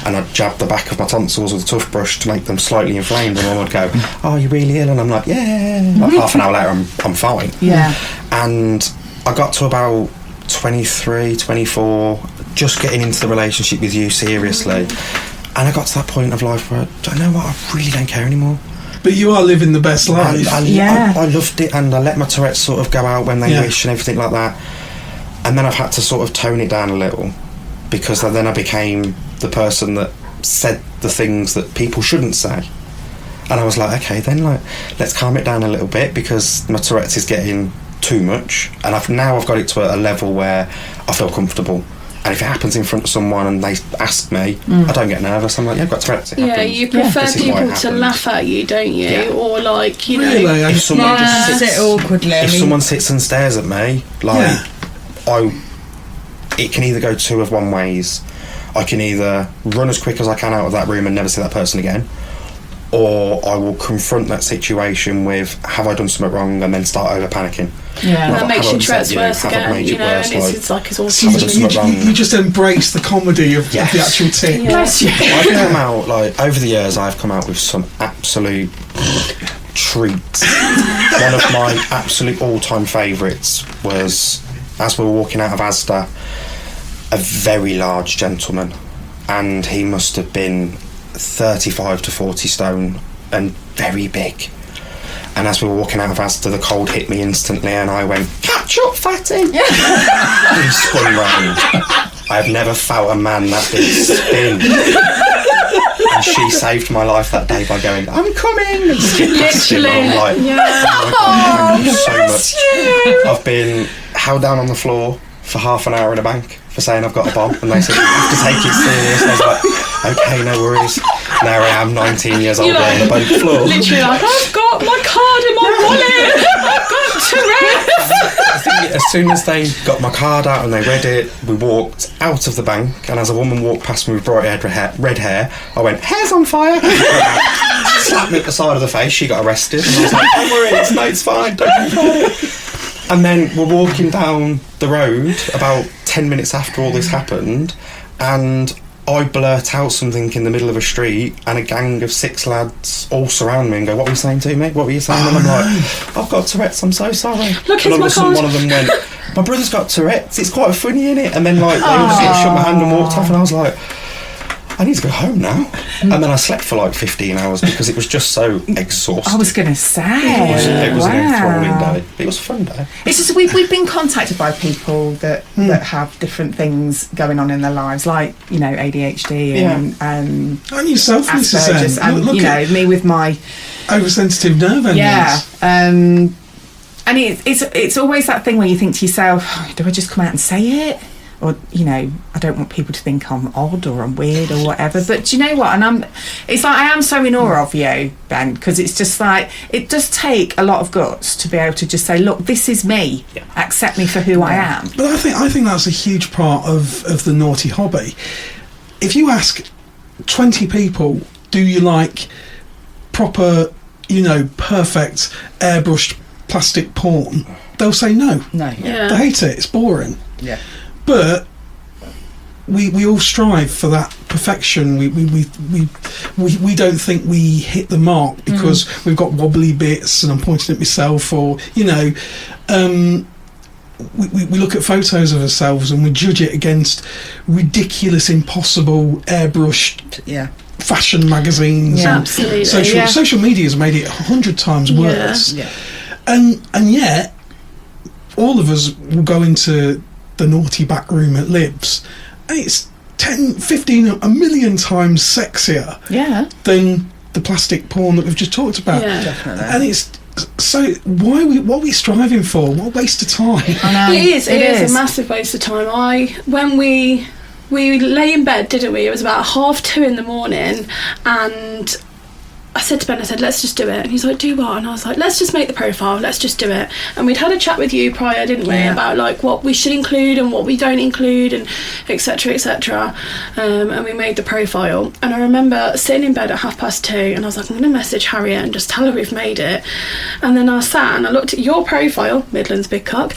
and I'd jab the back of my tonsils with a toothbrush to make them slightly inflamed, and Mum would go, "Oh, you're really ill?" And I'm like, "Yeah." Like half an hour later I'm fine. Yeah. And I got to about 23, 24, just getting into the relationship with you seriously, and I got to that point of life where, do you know what, I really don't care anymore. But you are living the best life. I loved it, and I let my Tourette's sort of go out when they wish and everything like that. And then I've had to sort of tone it down a little, because then I became the person that said the things that people shouldn't say. And I was like, okay, then let's calm it down a little bit, because my Tourette's is getting too much, and I've got it to a level where I feel comfortable. And if it happens in front of someone and they ask me, I don't get nervous. I'm like, yeah, I've got Tourette's. Yeah, you prefer people to laugh at you, don't you? Yeah. Or like, you know, if someone just sits awkwardly. If someone sits and stares at me, it can either go two of one ways. I can either run as quick as I can out of that room and never see that person again, or I will confront that situation with, have I done something wrong, and then start over panicking. Yeah, that makes your Tourette's worse again, you know, and it's like it's all you just embrace the comedy of the actual tick. Yes. I've come out, over the years, I've come out with some absolute treats. One of my absolute all-time favourites was, as we were walking out of Asda, a very large gentleman, and he must have been 35 to 40 stone and very big. And as we were walking out of Asda, the cold hit me instantly, and I went, "Catch up, fatty!" And spun round. I have never felt a man that big spin. And she saved my life that day by going, "I'm coming!" and skipped past him. I'm like, "Oh my God, thank you so much." I've been held down on the floor for half an hour in a bank for saying I've got a bomb, and they said, "You have to take it serious." And I was like, "Okay, no worries." Now I am 19 years old on the bank floor. Literally like, "I've got my card in my wallet. I've got as soon as they got my card out and they read it, we walked out of the bank, and as a woman walked past me with bright red hair, I went, hair's on fire. Slapped me at the side of the face. She got arrested, and I was like, don't worry, it's fine, don't worry about it. And then we're walking down the road about 10 minutes after all this happened, and I blurt out something in the middle of a street, and a gang of 6 lads all surround me and go, what were you saying to me? What were you saying? And I'm like, I've got Tourette's, I'm so sorry. Look, and all of my a sudden card. one of them went, my brother's got Tourette's, it's quite funny, innit? And then like they all sort of shook my hand and walked off, and I was like, I need to go home now. And then I slept for like 15 hours because it was just so exhausting. I was going to say. It was an enthralling day. It was a fun day. It's just we've been contacted by people that have different things going on in their lives, like, you know, ADHD and yourself, Asperger's, and look you know, me with my oversensitive nerve endings. Yeah. And it's always that thing where you think to yourself, oh, do I just come out and say it? Or, you know, I don't want people to think I'm odd or I'm weird or whatever. But do you know what? And it's like, I am so in awe of you, Ben, because it's just like, it does take a lot of guts to be able to just say, look, this is me. Yeah. Accept me for who I am. But I think that's a huge part of the naughty hobby. If you ask 20 people, do you like proper, you know, perfect airbrushed plastic porn? They'll say no. No. Yeah. They hate it. It's boring. Yeah. But we all strive for that perfection. We don't think we hit the mark because we've got wobbly bits, and I'm pointing at myself, or, you know, we look at photos of ourselves and we judge it against ridiculous, impossible airbrushed fashion magazines. Yeah, absolutely. Social media has made it 100 times worse. Yeah. And yet all of us will go into the naughty back room at Libs, and it's 10, 15, a million times sexier than the plastic porn that we've just talked about. Yeah. Definitely. And it's so, what are we striving for? What a waste of time. I know. It is a massive waste of time. When we lay in bed, didn't we? It was about 2:30 in the morning, and I said to Ben, let's just do it. And he's like, do what? And I was like, let's just make the profile, let's just do it. And we'd had a chat with you prior, didn't we, about like what we should include and what we don't include, and etc. And we made the profile. And I remember sitting in bed at 2:30, and I was like, I'm going to message Harriet and just tell her we've made it. And then I sat and I looked at your profile, Midlands Big Cock.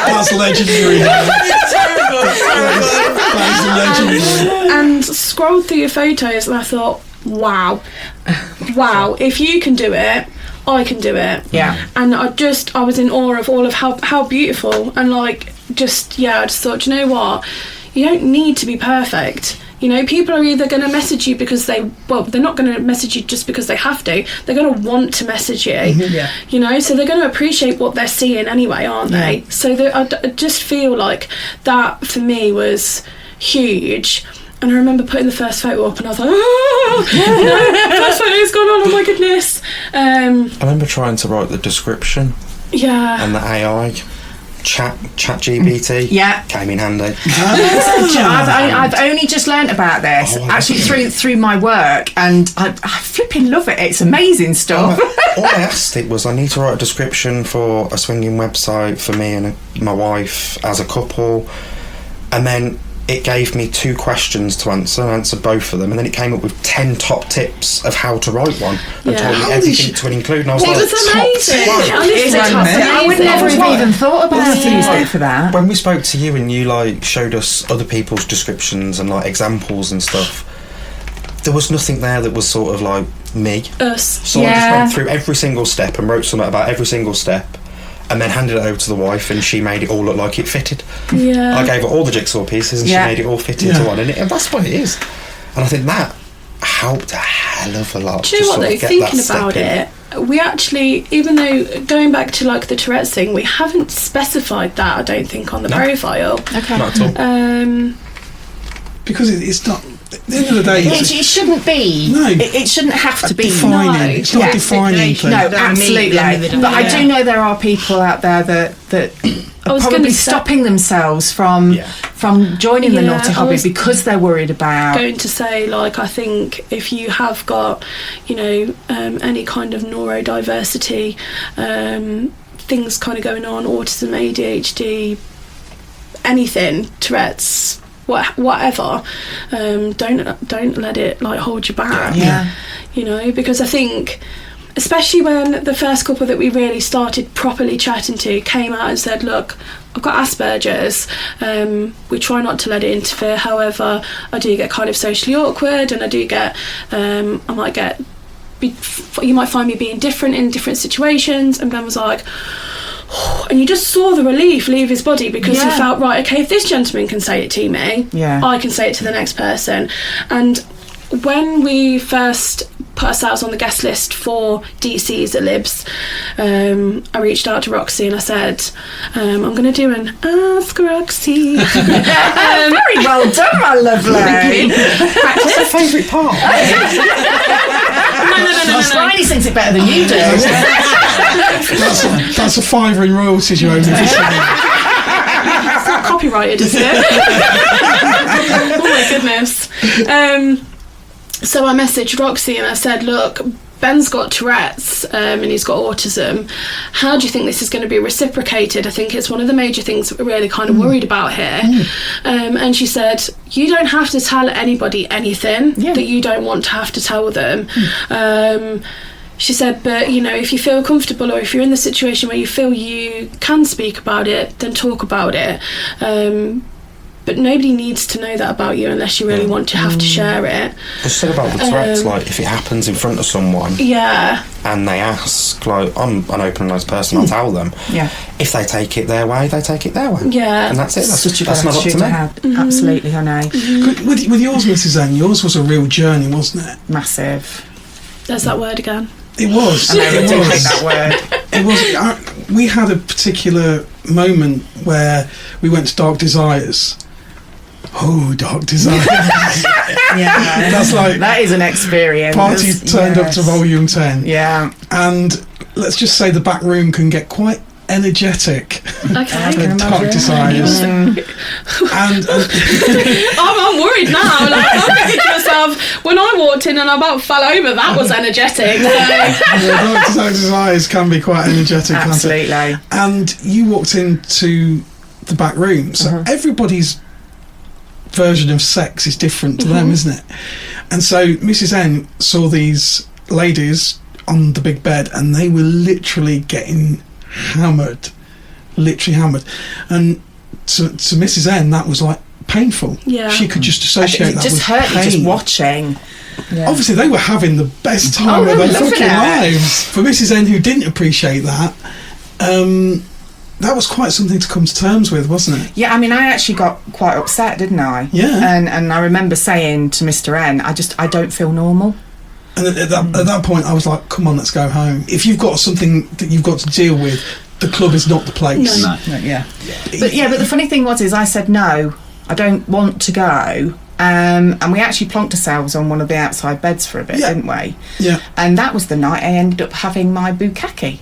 That's legendary. That's legendary. And scrolled through your photos, and I thought, wow, if you can do it, I can do it. Yeah. And I was in awe of all of how beautiful, and like I just thought, you know what, you don't need to be perfect. You know, people are either going to message you because they're not going to message you just because they have to. They're going to want to message you. Yeah. You know, so they're going to appreciate what they're seeing anyway, aren't they? So I just feel like that for me was huge. And I remember putting the first photo up, and I was like, you know, first photo's gone on, oh my goodness. I remember trying to write the description. Yeah. And the AI chat GPT came in handy. I've only just learnt about this through my work, and I flipping love it. It's amazing stuff. All I asked it was, I need to write a description for a swinging website for me and my wife as a couple, and then it gave me 2 questions to answer. I answered both of them, and then it came up with 10 top tips of how to write one, and told me everything to include. And I was like, was amazing. I would never have even thought about using it for that. When we spoke to you and you like showed us other people's descriptions and like examples and stuff, there was nothing there that was sort of like me. Us. So I just went through every single step and wrote something about every single step, and then handed it over to the wife, and she made it all look like it fitted. Yeah. I gave her all the jigsaw pieces, and she made it all fit into one, and that's what it is. And I think that helped a hell of a lot. Do you know what, though, thinking about it, we actually, even though going back to like the Tourette's thing, we haven't specified that, I don't think, on the profile. Okay. Not at all. Because it's not. At the end of the day, it shouldn't be. No, it shouldn't have to be. Defining. No. It's not defining. No, absolutely. But I do know there are people out there that are probably stopping themselves from joining the naughty hobby because they're worried about. Going to say, like, I think if you have got, you know, any kind of neurodiversity things kind of going on, autism, ADHD, anything, Tourette's, whatever, don't let it like hold you back. You know, because I think, especially when the first couple that we really started properly chatting to came out and said, look, I've got Asperger's, we try not to let it interfere, however I do get kind of socially awkward, and I do get you might find me being different in different situations. And Ben was like, and you just saw the relief leave his body, because he felt, right, okay, if this gentleman can say it to me, I can say it to the next person. And when we first put ourselves on the guest list for DCs at Libs, I reached out to Roxy and I said, I'm going to do an Ask Roxy. Very well done, my lovely. What's your favourite part? No. Briany sings it better than you do. That's a £5 in royalties you owe me. It's not copyrighted, is it? Oh my goodness. So I messaged Roxy and I said, look, Ben's got Tourette's and he's got autism. How do you think this is going to be reciprocated? I think it's one of the major things that we're really kind of worried about here. And she said, you don't have to tell anybody anything that you don't want to have to tell them. She said, but, you know, if you feel comfortable, or if you're in the situation where you feel you can speak about it, then talk about it. But nobody needs to know that about you unless you really want to have to share it. Just said about the Tourette's, like, if it happens in front of someone, and they ask, like, I'm an open and honest person, I'll tell them. If they take it their way, they take it their way. And that's it. That's not up to me. Absolutely, I know. With yours, Mrs. N, yours was a real journey, wasn't it? Massive. There's that word again. It was. I know, it was. Hate that word. It was. We had a particular moment where we went to Dark Desires. Oh, Dark Desires. That's like, that is an experience. Party turned up to volume 10. And let's just say the back room can get quite energetic. Okay. Dark Desires. And I'm worried now. Like, I'm thinking to myself, when I walked in and I about fell over, that was energetic. Dark Desires can be quite energetic. Absolutely. And you walked into the back room, so everybody's version of sex is different to them, isn't it? And so Mrs. N saw these ladies on the big bed, and they were literally getting hammered, and to Mrs. N that was like painful. She could just associate that just with hurt pain. You just watching. Obviously they were having the best time of their fucking lives. For Mrs. N, who didn't appreciate that, that was quite something to come to terms with, wasn't it? Yeah, I mean, I actually got quite upset, didn't I? Yeah. And I remember saying to Mr. N, I don't feel normal. And at that point, I was like, come on, let's go home. If you've got something that you've got to deal with, the club is not the place. No. But the funny thing was I said, no, I don't want to go. And we actually plonked ourselves on one of the outside beds for a bit, didn't we? Yeah. And that was the night I ended up having my bukkake.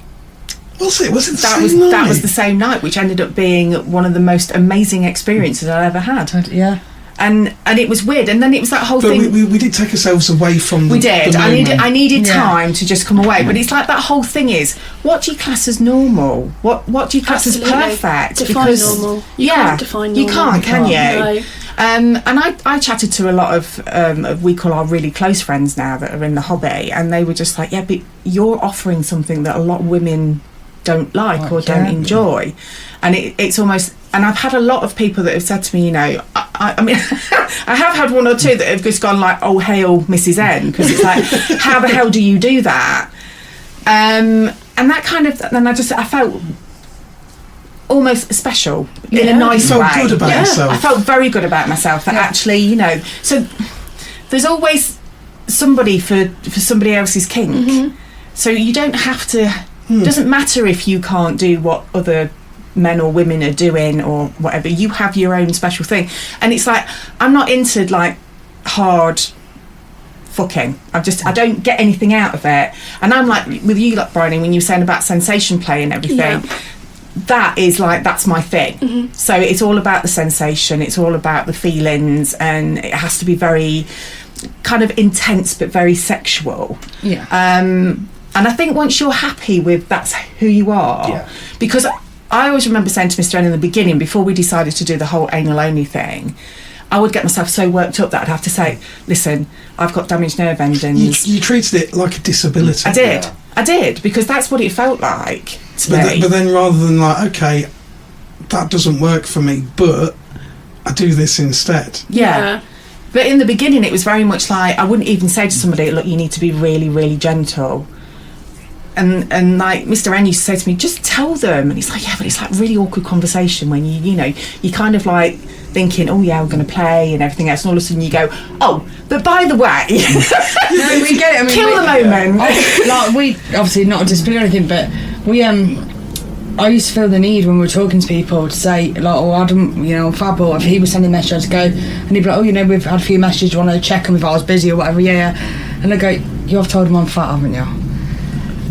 Was it the same night? That was the same night, which ended up being one of the most amazing experiences I ever had. And it was weird, and then it was that whole thing. We did take ourselves away from the We did. The I needed time to just come away. But it's like that whole thing is, what do you class as normal? What do you class as perfect? Define normal. You can't define normal. You can't, can you? No. And I chatted to a lot of we call our really close friends now that are in the hobby, and they were just like, yeah, but you're offering something that a lot of women don't like or don't enjoy. And it's almost, and I've had a lot of people that have said to me, you know, I mean, I have had one or two that have just gone like, oh, hail Mrs. N, because it's like, how the hell do you do that? And that kind of, then I felt almost special in a nice way. You felt good about yourself. I felt very good about myself that actually, you know, so there's always somebody for somebody else's kink. So you don't have to, it doesn't matter if you can't do what other men or women are doing or whatever. You have your own special thing. And it's like, I'm not into like hard fucking. I don't get anything out of it. And I'm like with you, like Briany, when you were saying about sensation play and everything, that is like, that's my thing. So it's all about the sensation, it's all about the feelings, and it has to be very kind of intense but very sexual. And I think once you're happy with that's who you are, because I always remember saying to Mr. N in the beginning, before we decided to do the whole anal only thing, I would get myself so worked up that I'd have to say, listen, I've got damaged nerve endings. You treated it like a disability. I did, because that's what it felt like to me. But then rather than like, okay, that doesn't work for me, but I do this instead. Yeah. But in the beginning, it was very much like, I wouldn't even say to somebody, look, you need to be really, really gentle. And like Mr. N used to say to me, just tell them. And he's like, yeah, but it's like really awkward conversation when you kind of like thinking, oh yeah, we're going to play and everything else. And all of a sudden you go, oh, but by the way, no, we get it. I mean, kill the moment. Like we, obviously not a display or anything, but we, I used to feel the need when we were talking to people to say, like, oh, Adam, Fab, or if he was sending a message, I'd go, and he'd be like, oh, we've had a few messages, do you want to check them if I was busy or whatever, yeah. And I'd go, you've told him I'm fat, haven't you?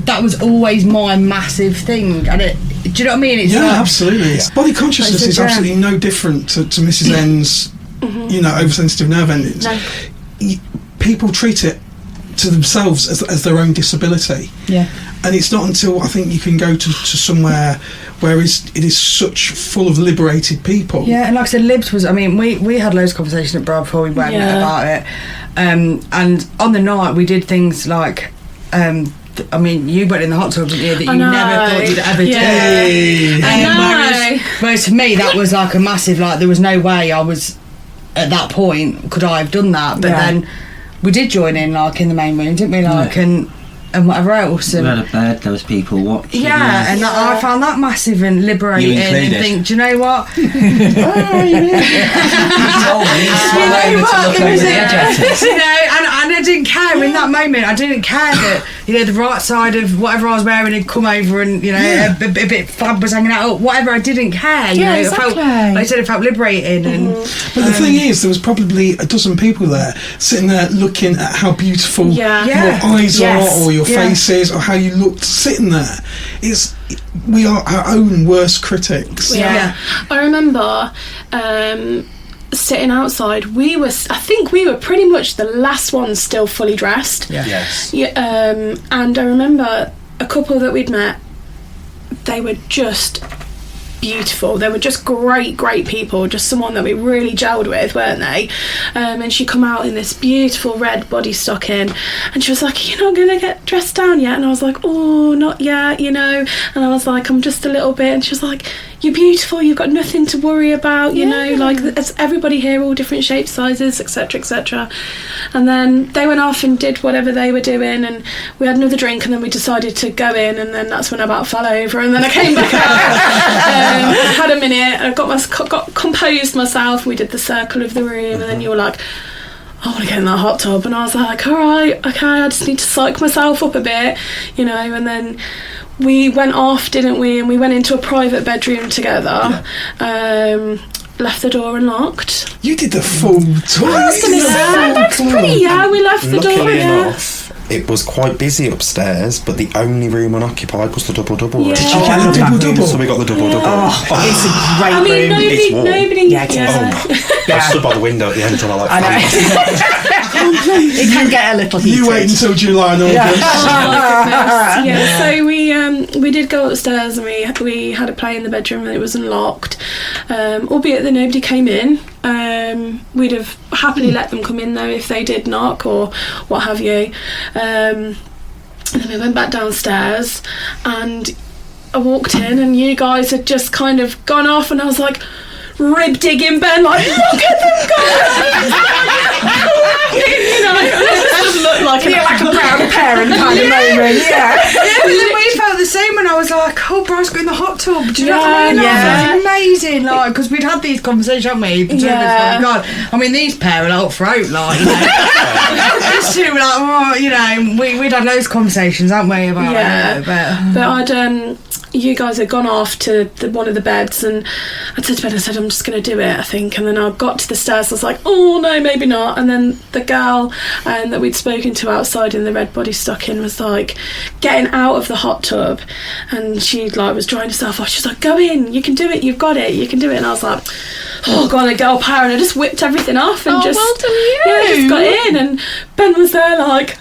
That was always my massive thing. And do you know what I mean? It's absolutely. Yeah. Body consciousness is absolutely no different to Mrs. N's, oversensitive nerve endings. No. People treat it to themselves as their own disability. Yeah. And it's not until I think you can go to somewhere where it is such full of liberated people. Yeah, and like I said, Libs was, I mean, we had loads of conversation at Bra before we went about it. And on the night we did things like, I mean, you went in the hot tub, didn't you, that you never thought you'd ever do. Whereas for me, that was like a massive, like, there was no way I was, at that point, could I have done that. But then we did join in, like, in the main room, didn't we, like, and whatever else. And we had a bed, there was people watching. Yeah, and I found that massive and liberating, and think, do you know what? You told me, and I didn't care in that moment. I didn't care that the right side of whatever I was wearing had come over, and a bit Fab was hanging out, whatever. I didn't care. Exactly. It felt, like I said, it felt liberating. And but the thing is, there was probably a dozen people there sitting there looking at how beautiful your eyes are, or your faces, or how you looked sitting there. We are our own worst critics. I remember sitting outside. I think we were pretty much the last ones still fully dressed. Yes. And I remember a couple that we'd met, they were just beautiful. They were just great people, just someone that we really gelled with, weren't they? And she come out in this beautiful red body stocking, and she was like, you're not gonna get dressed down yet? And I was like, oh, not yet, and I was like, I'm just a little bit. And she was like, you're beautiful, you've got nothing to worry about, like, it's everybody here, all different shapes, sizes, etc. And then they went off and did whatever they were doing, and we had another drink, and then we decided to go in, and then that's when I about fell over, and then I came back out. I had a minute, I got composed myself, we did the circle of the room, and then you were like, I want to get in that hot tub, and I was like, alright, okay, I just need to psych myself up a bit, and then we went off, didn't we, and we went into a private bedroom together. Left the door unlocked. You did the full tour. I was going to say, that's pretty, we left the door. Luckily enough, it was quite busy upstairs, but the only room unoccupied was the double-double room. Did you get the double-double? So we got the double-double. It's a great room. It's warm. Nobody. I stood by the window at the end until I It can get a little heated. You wait until July and August. Oh my goodness. So we did go upstairs, and we had a play in the bedroom, and it was unlocked, albeit that nobody came in. We'd have happily let them come in though if they did knock or what have you. And then we went back downstairs, and I walked in, and you guys had just kind of gone off, and I was like, rib digging Ben, like, look at them go! It looked like a proud parent kind of moment. But then we felt the same when I was like, oh, Bryce got in the hot tub. Do you know what I mean? It was amazing, like, because we'd had these conversations, haven't we? God, I mean, these pair are out throat, like, these two were like, we'd had loads of conversations, haven't we, about it? But I'd you guys had gone off to one of the beds, and I said to Ben, I said, I'm just going to do it, I think. And then I got to the stairs, I was like, oh no, maybe not. And then the girl that we'd spoken to outside in the red body stocking was like getting out of the hot tub, and she like was drying herself off. She was like, go in, you can do it, you've got it, you can do it. And I was like, oh, go on, a girl power. And I just whipped everything off and just got in. And Ben was there like,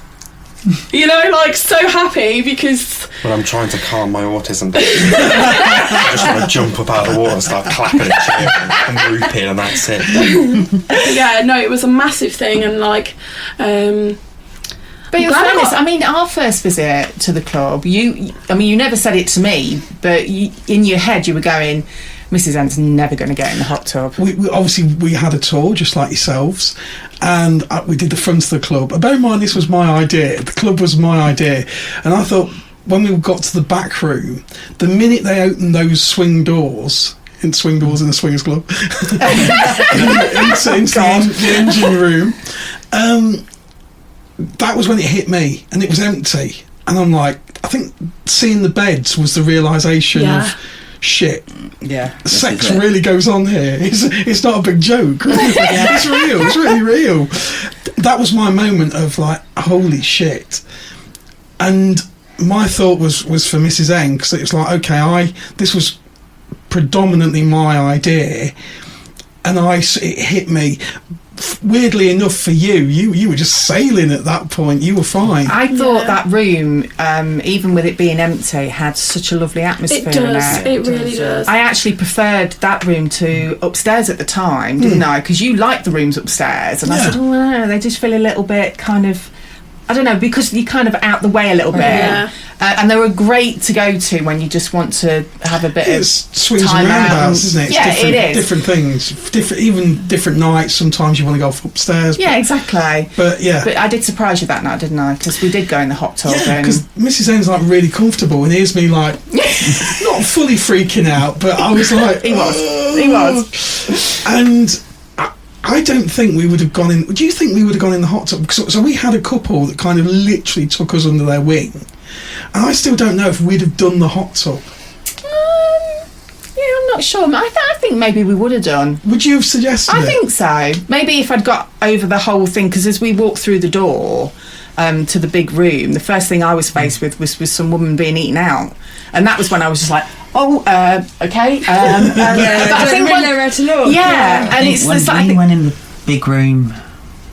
You know, like so happy because... Well, I'm trying to calm my autism down. I just want to jump up out of the water and start clapping and cheering and whooping, and that's it. Yeah, no, it was a massive thing, and like... But in fairness, I mean, our first visit to the club, you never said it to me, but in your head you were going, Mrs. N's never going to get in the hot tub. We obviously had a tour, just like yourselves, and we did the front of the club. And bear in mind, this was my idea. The club was my idea. And I thought, when we got to the back room, the minute they opened those swing doors in the swingers club, into the engine room, that was when it hit me, and it was empty. And I'm like, I think seeing the beds was the realisation of, shit, sex really goes on here. It's not a big joke, really. It's real. It's really real. That was my moment of like, holy shit. And my thought was for Mrs. N, because it was like, okay, this was predominantly my idea, and it hit me. Weirdly enough for you were just sailing at that point. You were fine. I thought that room, even with it being empty, had such a lovely atmosphere. It does. It really does. I actually preferred that room to upstairs at the time, didn't I? Because you liked the rooms upstairs, and I said, oh, no, they just feel a little bit kind of, I don't know, because you're kind of out the way a little bit. Yeah. And they were great to go to when you just want to have a bit of swings time and roundabouts, isn't it? It's it is. Different things. Different nights. Sometimes you want to go upstairs. Yeah, exactly. But I did surprise you that night, didn't I? Because we did go in the hot tub. Yeah, because Mrs. N's like really comfortable, and here's me like not fully freaking out, but I was like, he was. And I don't think we would have gone in. Do you think we would have gone in the hot tub? So we had a couple that kind of literally took us under their wing, and I still don't know if we'd have done the hot tub. Yeah, I'm not sure. I think maybe we would have done. Would you have suggested it? I think so. Maybe if I'd got over the whole thing, because as we walked through the door to the big room, the first thing I was faced with was some woman being eaten out, and that was when I was just like, okay. But I think we know where to look. Yeah, and it's when we went in the big room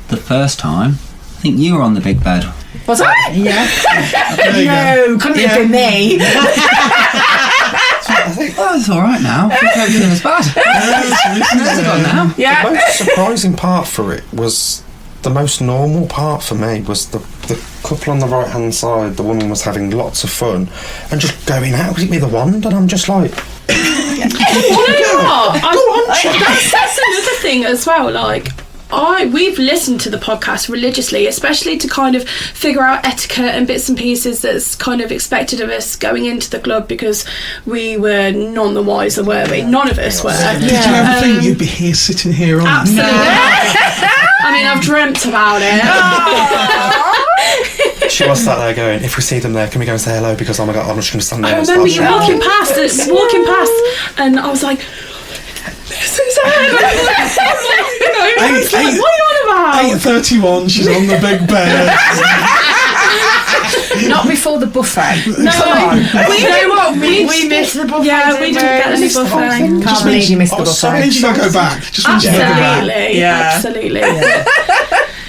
the first time, I think you were on the big bed. Was I? Yeah. No, couldn't have been me. I think it's all right now. I think everything was bad. It's gone now. Yeah. The most surprising part for it was, the most normal part for me was the couple on the right hand side. The woman was having lots of fun and just going out with the wand, and I'm just like, you know what? That's another thing as well. Like, we've listened to the podcast religiously, especially to kind of figure out etiquette and bits and pieces that's kind of expected of us going into the club, because we were none the wiser, were we? None of us were. Did you ever think you'd be here, sitting here on? Absolutely. I mean, I've dreamt about it. she was sat there going, if we see them there, can we go and say hello? Because, oh my God, I'm just going to stand there. I remember you walking past, and I was like, this is it. What are you on about? 8:31, she's on the big bed. Not before the buffet. No, we missed the buffet. Yeah, we didn't get any buffet. Can't believe you missed the buffet. When did I go back? Just when Absolutely. Absolutely. Yeah.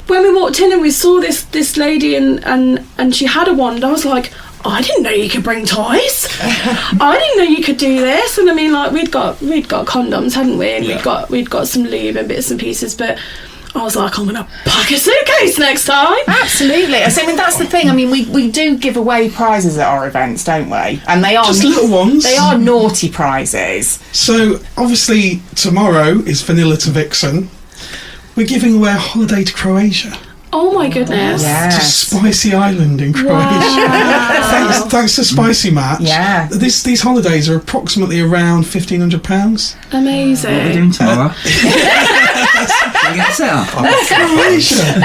When we walked in and we saw this lady and she had a wand, I was like, I didn't know you could bring toys. I didn't know you could do this. And I mean, like, we'd got condoms, hadn't we? And we'd got some lube and bits and pieces, but I was like, I'm gonna pack a suitcase next time. Absolutely. I mean, that's the thing. I mean, we do give away prizes at our events, don't we? And they are just little ones. They are naughty prizes. So obviously tomorrow is Vanilla to Vixen. We're giving away a holiday to Croatia. Oh my goodness. Yes. To Spicy Island in Croatia. Wow. Thanks to Spicy Match. Yeah. These holidays are approximately around £1,500. Amazing. What are we doing tomorrow? Can we get set up? Croatia.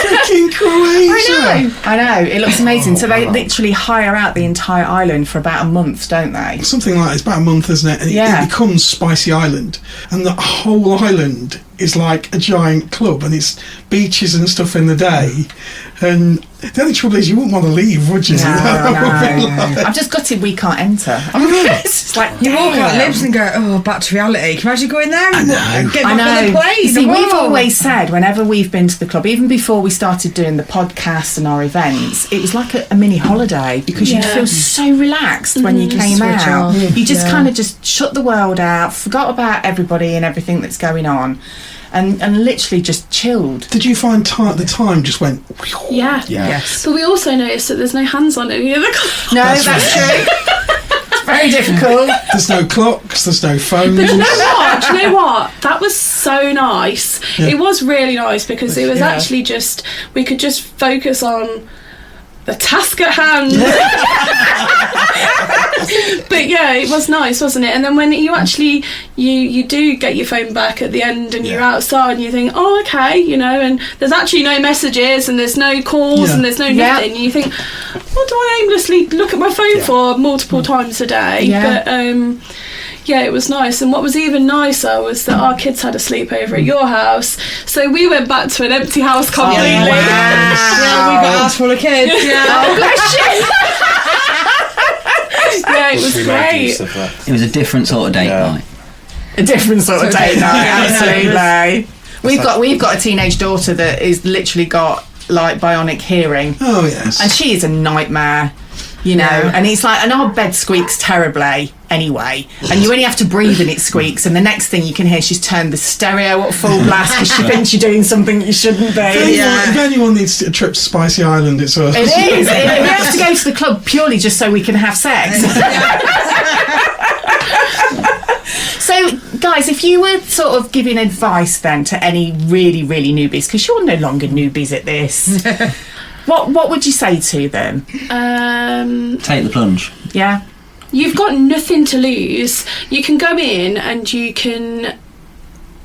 Freaking Croatia. I know. It looks amazing. So they literally hire out the entire island for about a month, don't they? Something like that. It's about a month, isn't it? And it becomes Spicy Island. And the whole island is like a giant club, and it's beaches and stuff in the day. And the only trouble is you wouldn't want to leave, would you? No. I'm just gutted we can't enter. It's like you walk out Libs and go, back to reality. Can you imagine going there and get back on the plane? See, we've always said whenever we've been to the club, even before we started doing the podcast and our events, it was like a mini holiday, because you feel so relaxed when you came out. You just kind of just shut the world out, forgot about everybody and everything that's going on. And literally just chilled. Did you find the time just went? Yeah. Yes. But we also noticed that there's no hands on any of the clocks. No, that's true. It's very difficult. There's no clocks. There's no phones. But do you know what? That was so nice. Yeah. It was really nice, because it was actually just, we could just focus on the task at hand. But yeah, it was nice, wasn't it? And then when you actually you do get your phone back at the end, and you're outside and you think, oh okay, you know, and there's actually no messages and there's no calls and there's no nothing, and you think, what do I aimlessly look at my phone for multiple times a day? But it was nice. And what was even nicer was that our kids had a sleepover at your house, so we went back to an empty house completely. Yeah, we got a house full of kids. Oh, bless you. Yeah, it was great. It was a different sort of date night. A different sort of date night, absolutely. We've got a teenage daughter that is literally got like bionic hearing. Oh yes. And she is a nightmare, you know. And it's like, and our bed squeaks terribly anyway, and you only have to breathe and it squeaks, and the next thing you can hear, she's turned the stereo at full blast because she thinks you're doing something you shouldn't be. If anyone needs a trip to Spicy Island, it's us. It is. We have to go to the club purely just so we can have sex. So, guys, if you were sort of giving advice then to any really, really newbies, because you're no longer newbies at this, what would you say to them? Take the plunge. Yeah. You've got nothing to lose. You can go in and you can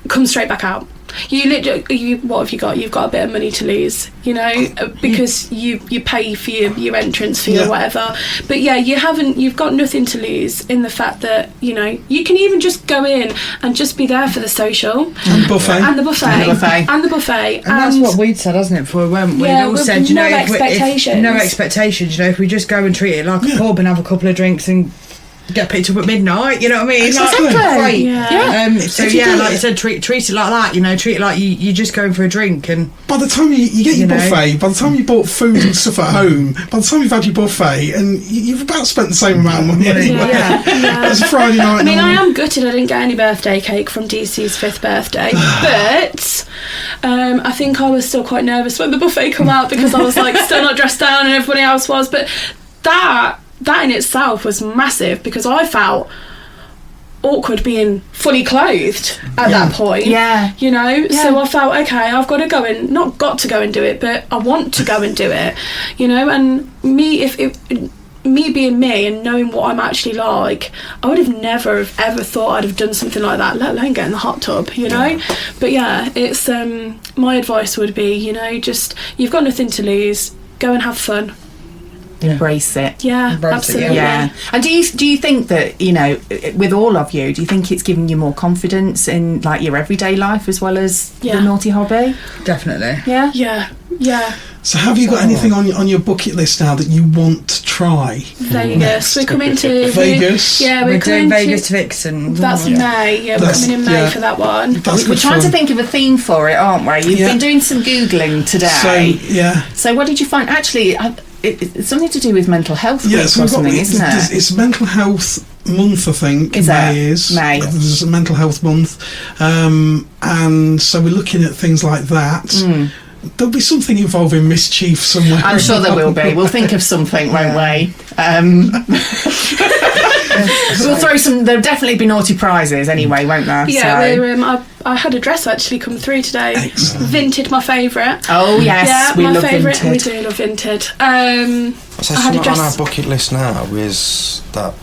come straight back out. What have you got? You've got a bit of money to lose, you know, because you pay for your entrance fee or whatever. But yeah, you've got nothing to lose in the fact that, you know, you can even just go in and just be there for the social. And the buffet. And the buffet. And that's what we'd said, hasn't it, before, weren't we? Yeah, we all said, you know, no expectations. No expectations, you know, if we just go and treat it like a pub and have a couple of drinks and get picked up at midnight, you know what I mean? Exactly. Like, great. Yeah. So yeah, like you said, treat it like that, you know, treat it like you're just going for a drink. And by the time you get your buffet, by the time you bought food and stuff at home, by the time you've had your buffet, and you've about spent the same amount of money anyway. It's a Friday night. I mean, I am gutted I didn't get any birthday cake from DC's 5th birthday, but I think I was still quite nervous when the buffet come out, because I was like still not dressed down and everybody else was. But that in itself was massive, because I felt awkward being fully clothed at that point. You know, so I felt, okay, I've got to go and not got to go and do it, but I want to go and do it, you know. And me being me and knowing what I'm actually like, I would have never have ever thought I'd have done something like that, let alone get in the hot tub, you know. But yeah, it's my advice would be, you know, just, you've got nothing to lose, go and have fun. Embrace it. Absolutely. And do you think that, you know, with all of you, do you think it's given you more confidence in like your everyday life as well as the naughty hobby? Definitely. Yeah. So have you got anything on your bucket list now that you want to try? Vegas. We're coming to Vegas. We're doing Vegas to Vixen. That's May. Yeah, we're coming in May for that one. We're trying to think of a theme for it, aren't we? You've been doing some Googling today. So what did you find? Actually, it's something to do with mental health week or something, isn't it? It's mental health month, I think. May. There's a mental health month, and so we're looking at things like that. There'll be something involving mischief somewhere. I'm sure there will be. We'll think of something, won't we? We'll throw some. There'll definitely be naughty prizes anyway, won't there? Yeah, so. I had a dress actually come through today. Excellent. Vinted, my favourite. Oh yes, we love Vinted. We do love Vinted. So something on our bucket list now is that,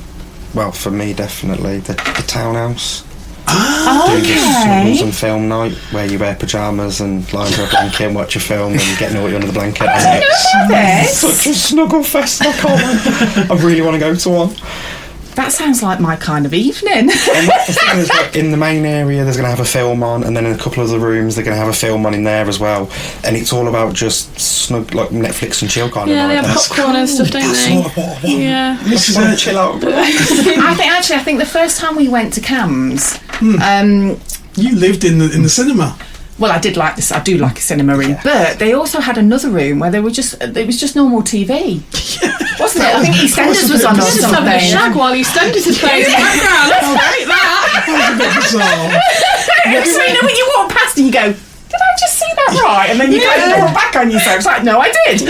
well, for me definitely the townhouse. Oh, okay. Doing some film night where you wear pyjamas and lie under a blanket and watch a film and get naughty under the blanket. I don't know this. Such a snuggle fest. I really want to go to one. That sounds like my kind of evening. And the thing is, like, in the main area, there's going to have a film on, and then in a couple of the rooms, they're going to have a film on in there as well. And it's all about just snug, like Netflix and chill kind of. Yeah, they have popcorn and stuff, don't That's they? all I want. Yeah. This is a chill out. I think the first time we went to Cams, you lived in the cinema. well, I did like this. I do like a cinema room, but they also had another room where it was just normal TV, wasn't it? I think EastEnders was on or Just having a something. shag while EastEnders is playing in the background. Let's take that. That was a bit bizarre. So you know when you walk past and you go, did I just see that right? And then you go and back on yourself. It's like, no, I did.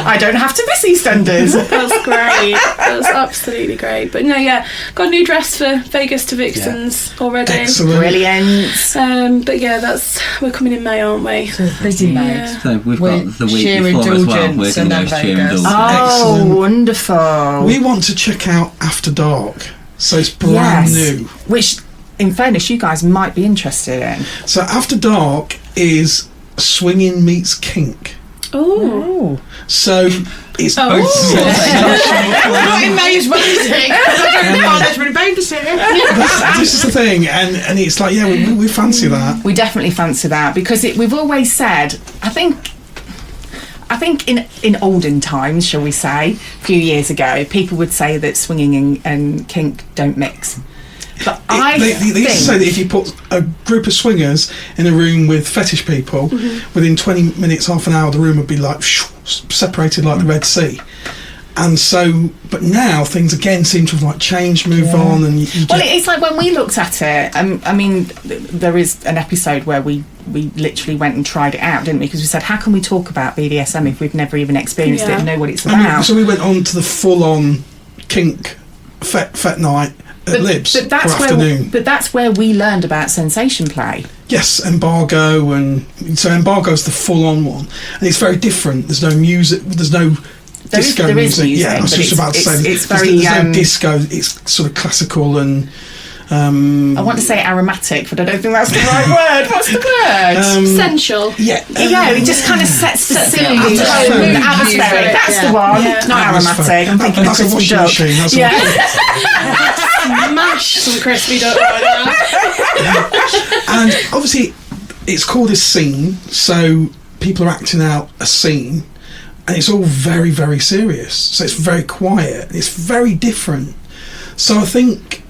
I don't have to miss EastEnders. That's great. That's absolutely great. But no, yeah, got a new dress for Vegas to Vixens already. Excellent. Brilliant. But yeah, we're coming in May, aren't we? So busy May. Yeah. So we've got the week sheer before as well. We're indulgence going to and go then sheer Vegas. indulgence. Oh, Excellent. wonderful. We want to check out After Dark, so it's brand new. Which, in fairness, you guys might be interested in. So After Dark is swinging meets kink. Oh. So it's both. Not in May's waiting. I don't know babysitting. This is the thing, and it's like, yeah, we fancy that. We definitely fancy that because we've always said, I think in olden times, shall we say, a few years ago, people would say that swinging and kink don't mix. But They used to say that if you put a group of swingers in a room with fetish people, within 20 minutes, half an hour, the room would be like separated like the Red Sea. And so, but now things again seem to have like changed, moved on, and well, it's like when we looked at it. I mean, there is an episode where we literally went and tried it out, didn't we? Because we said, how can we talk about BDSM if we've never even experienced it and know what it's about? So we went on to the full-on kink fet night at Libs for afternoon. But that's where we learned about sensation play. Yes, embargo, and so embargo's the full-on one, and it's very different. There's no music. There's no disco music. Yeah, I was just about to say. It's very. There's no disco. It's sort of classical and. I want to say aromatic, but I don't think that's the right word. What's the word? Sensual. Yeah. It just kind of sets the scene. Atmospheric. Atmospheric. That's the one. Yeah. Not aromatic. I'm thinking That's a crispy washing duck. machine. That's Smash some crispy duck right now. And obviously, it's called a scene, so people are acting out a scene, and it's all very, very serious. So it's very quiet. It's very different. So I think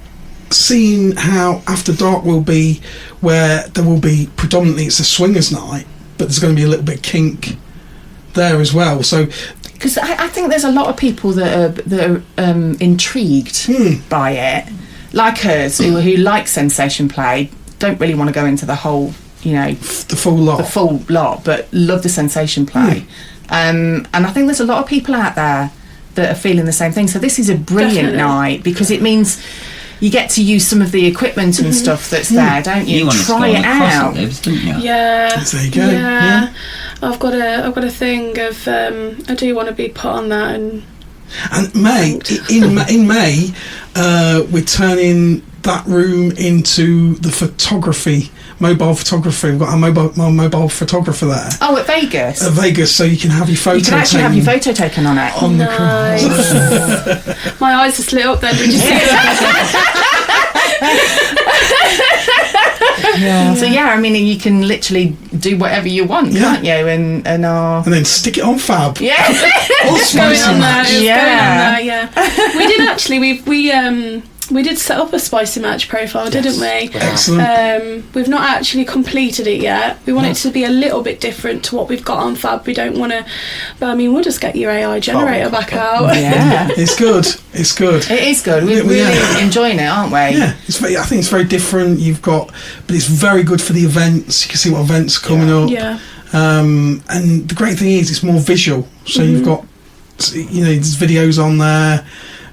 seeing how After Dark will be, where there will be predominantly it's a swingers night, but there's going to be a little bit of kink there as well. So because I think there's a lot of people that are intrigued by it, like us, who like sensation play, don't really want to go into the whole, the full lot, but love the sensation play. And I think there's a lot of people out there that are feeling the same thing. So this is a brilliant night because it means you get to use some of the equipment and stuff that's there, don't you? Try it out. Lives, didn't you? Yeah. there you go. Yeah. I've got a thing of I do want to be put on that and May in May we're turning that room into the mobile photography. We've got our mobile photographer there. Oh, at Vegas. At Vegas, so you can have your photo. You can actually have your photo taken on it. On the nice. My eyes just lit up then. Did you see that? So I mean, you can literally do whatever you want, can't you? And then stick it on Fab. Yeah. All It's going on there. It's Yeah. going on there. Yeah. We did actually. We did set up a spicy match profile, didn't we? Excellent. We've not actually completed it yet. We want it to be a little bit different to what we've got on Fab. We don't want to, but I mean, we'll just get your AI generator back out. Yeah. It's good. It's good. It is good. We're really enjoying it, aren't we? Yeah, I think it's very different. But it's very good for the events. You can see what events are coming up. Yeah. And the great thing is it's more visual. So you've got, there's videos on there,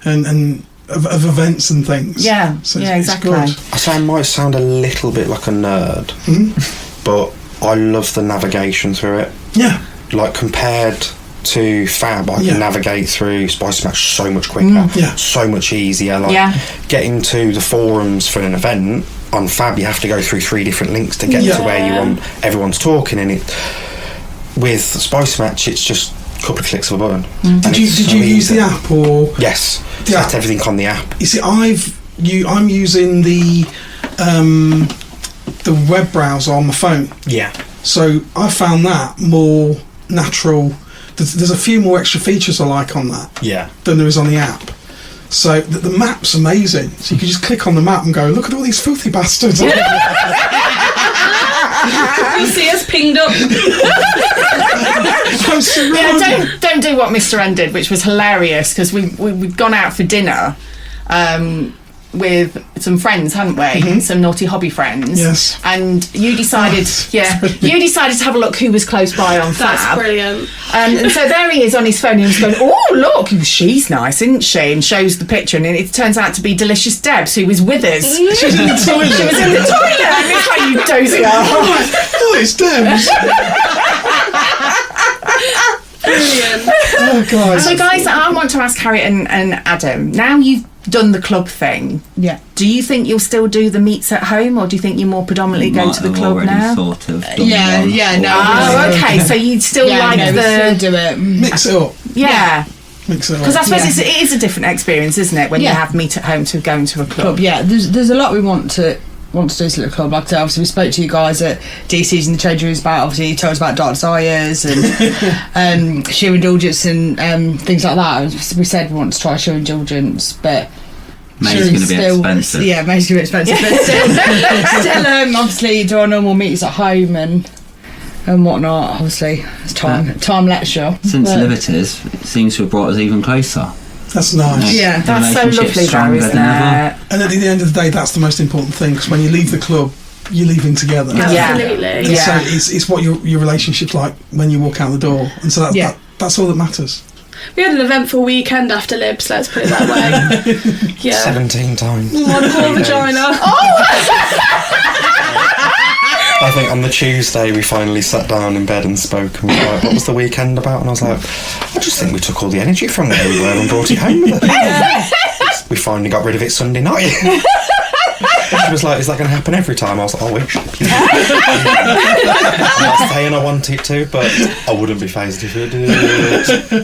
and of events and things. Yeah. So exactly. It's good. I might sound a little bit like a nerd, but I love the navigation through it. Yeah. Like compared to Fab, I can navigate through Spicy Match so much quicker, so much easier. Getting to the forums for an event on Fab, you have to go through 3 different links to get to where everyone's talking, and with Spicy Match, it's just couple of clicks of a button. Did you use the app or? Yes, set everything on the app. You see, I'm using the web browser on my phone. Yeah. So I found that more natural. There's a few more extra features I like on that. Yeah. Than there is on the app. So the map's amazing. So you can just click on the map and go, look at all these filthy bastards. You'll see us pinged up. Don't do what Mr. N did, which was hilarious, because we'd gone out for dinner with some friends, hadn't we? Mm-hmm. Some naughty hobby friends. Yes. And you decided, you decided to have a look who was close by on Fab. That's brilliant. And so there he is on his phone, and he was going, oh, look, she's nice, isn't she? And shows the picture, and it turns out to be Delicious Debs, who was with us. She was in the toilet. She was in the toilet. And it's like, you dozy old. Oh, it's Debs. Brilliant. Oh, God. So, guys, I want to ask Harriet and Adam, now you've done the club thing, do you think you'll still do the meets at home, or do you think you more predominantly go to the club now? Sort of okay, so you'd still still do it, mix it up, mix it up, because I suppose it is a different experience, isn't it, when you have meet at home to going to a club. There's a lot we want to do this little club. Like I said, obviously we spoke to you guys at DC's in the trade rooms about, obviously you told us about Dark Desires and Sheer Indulgence and things like that. We said we want to try Sheer Indulgence, but May's going to be expensive. Yeah, May's going to be expensive, but still obviously do our normal meets at home and whatnot. Obviously it's time lecture. Since Liberties, it seems to have brought us even closer. That's nice. Yeah, that's so lovely though, isn't it? And at the end of the day, that's the most important thing, because when you leave the club, you're leaving together. Absolutely. So it's what your relationship's like when you walk out the door, and so that's all that matters. We had an eventful weekend after Libs, let's put it that way. 17 times. One poor vagina. I think on the Tuesday we finally sat down in bed and spoke, and we were like, what was the weekend about? And I was like, I just think we took all the energy from where we were and brought it home with us. We finally got rid of it Sunday night. She was like, is that going to happen every time? I was like, I wish. I'm not saying I want it to, but I wouldn't be phased if it did.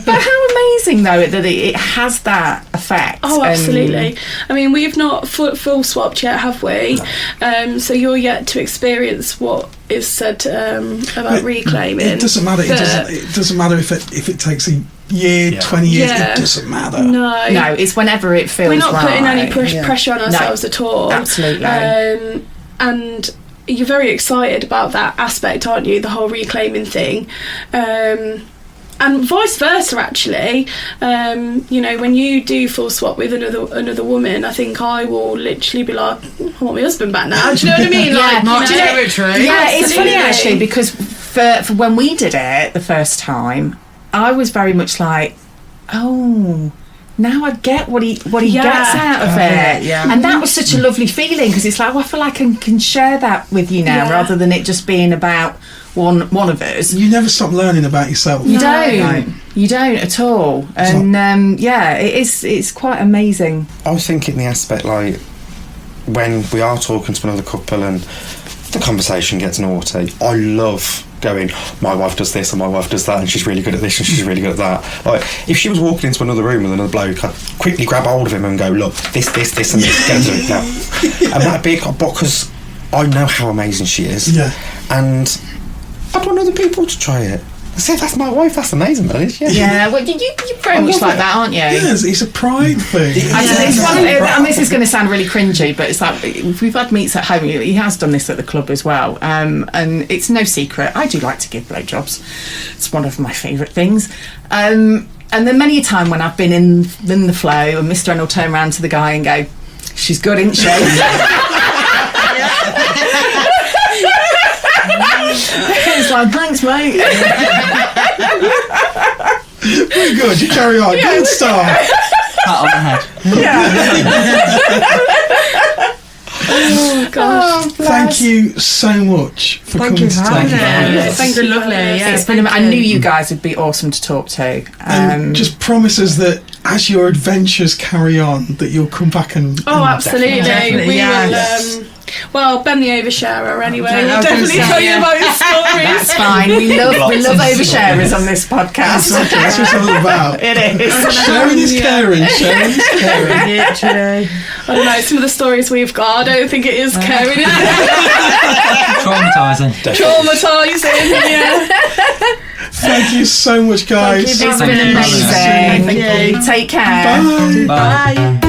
But how amazing though that it has that effect. Oh, absolutely. I mean, we've not full swapped yet, have we? No. So you're yet to experience what is said about reclaiming. It doesn't matter. It doesn't matter if it takes a year, 20 years. It doesn't matter. No, it's whenever it feels. We're not right. putting any pressure on ourselves at all. Absolutely. And you're very excited about that aspect, aren't you? The whole reclaiming thing. And vice versa, actually. When you do full swap with another woman, I think I will literally be like, I want my husband back now. Do you know what I mean? It's funny actually, because for when we did it the first time, I was very much like, oh, now I get what he gets out of it. Yeah. And that was such a lovely feeling, because it's like, I feel like I can share that with you now, rather than it just being about one of us. You never stop learning about yourself. You don't at all. And it's quite amazing. I was thinking the aspect, like, when we are talking to another couple and the conversation gets naughty, I love going, my wife does this and my wife does that, and she's really good at this and she's really good at that. Like, if she was walking into another room with another bloke, I'd quickly grab hold of him and go, look, this and this, go to it now. And that'd be because I know how amazing she is. Yeah. And I'd want other people to try it. I said, that's my wife, that's amazing, that is. Yeah, well, you're very much like that, aren't you? Yes, it's a pride thing. And this is going to sound really cringy, but it's like, we've had meets at home. He has done this at the club as well, and it's no secret, I do like to give blowjobs. It's one of my favourite things. And then many a time when I've been in the flow, and Mr. N will turn around to the guy and go, she's good, isn't she? It's like, thanks, mate. Very good, you carry on. Good star. Pat on the head. Oh gosh. Thank you so much for coming to talk. Thank you, lovely. It's been. I knew you guys would be awesome to talk to. And just promise us that as your adventures carry on, that you'll come back and. Oh, absolutely. We will. Well, Ben the oversharer anyway. We'll definitely tell you about his stories. That's fine. We love oversharers on this podcast. That's what it's all about. It is. Sharing is caring. Sharing is caring. Literally. I don't know, some of the stories we've got, I don't think it is caring. Traumatising, yeah. Thank you so much, guys. It's been amazing. Thank you. Take care. Bye. Bye.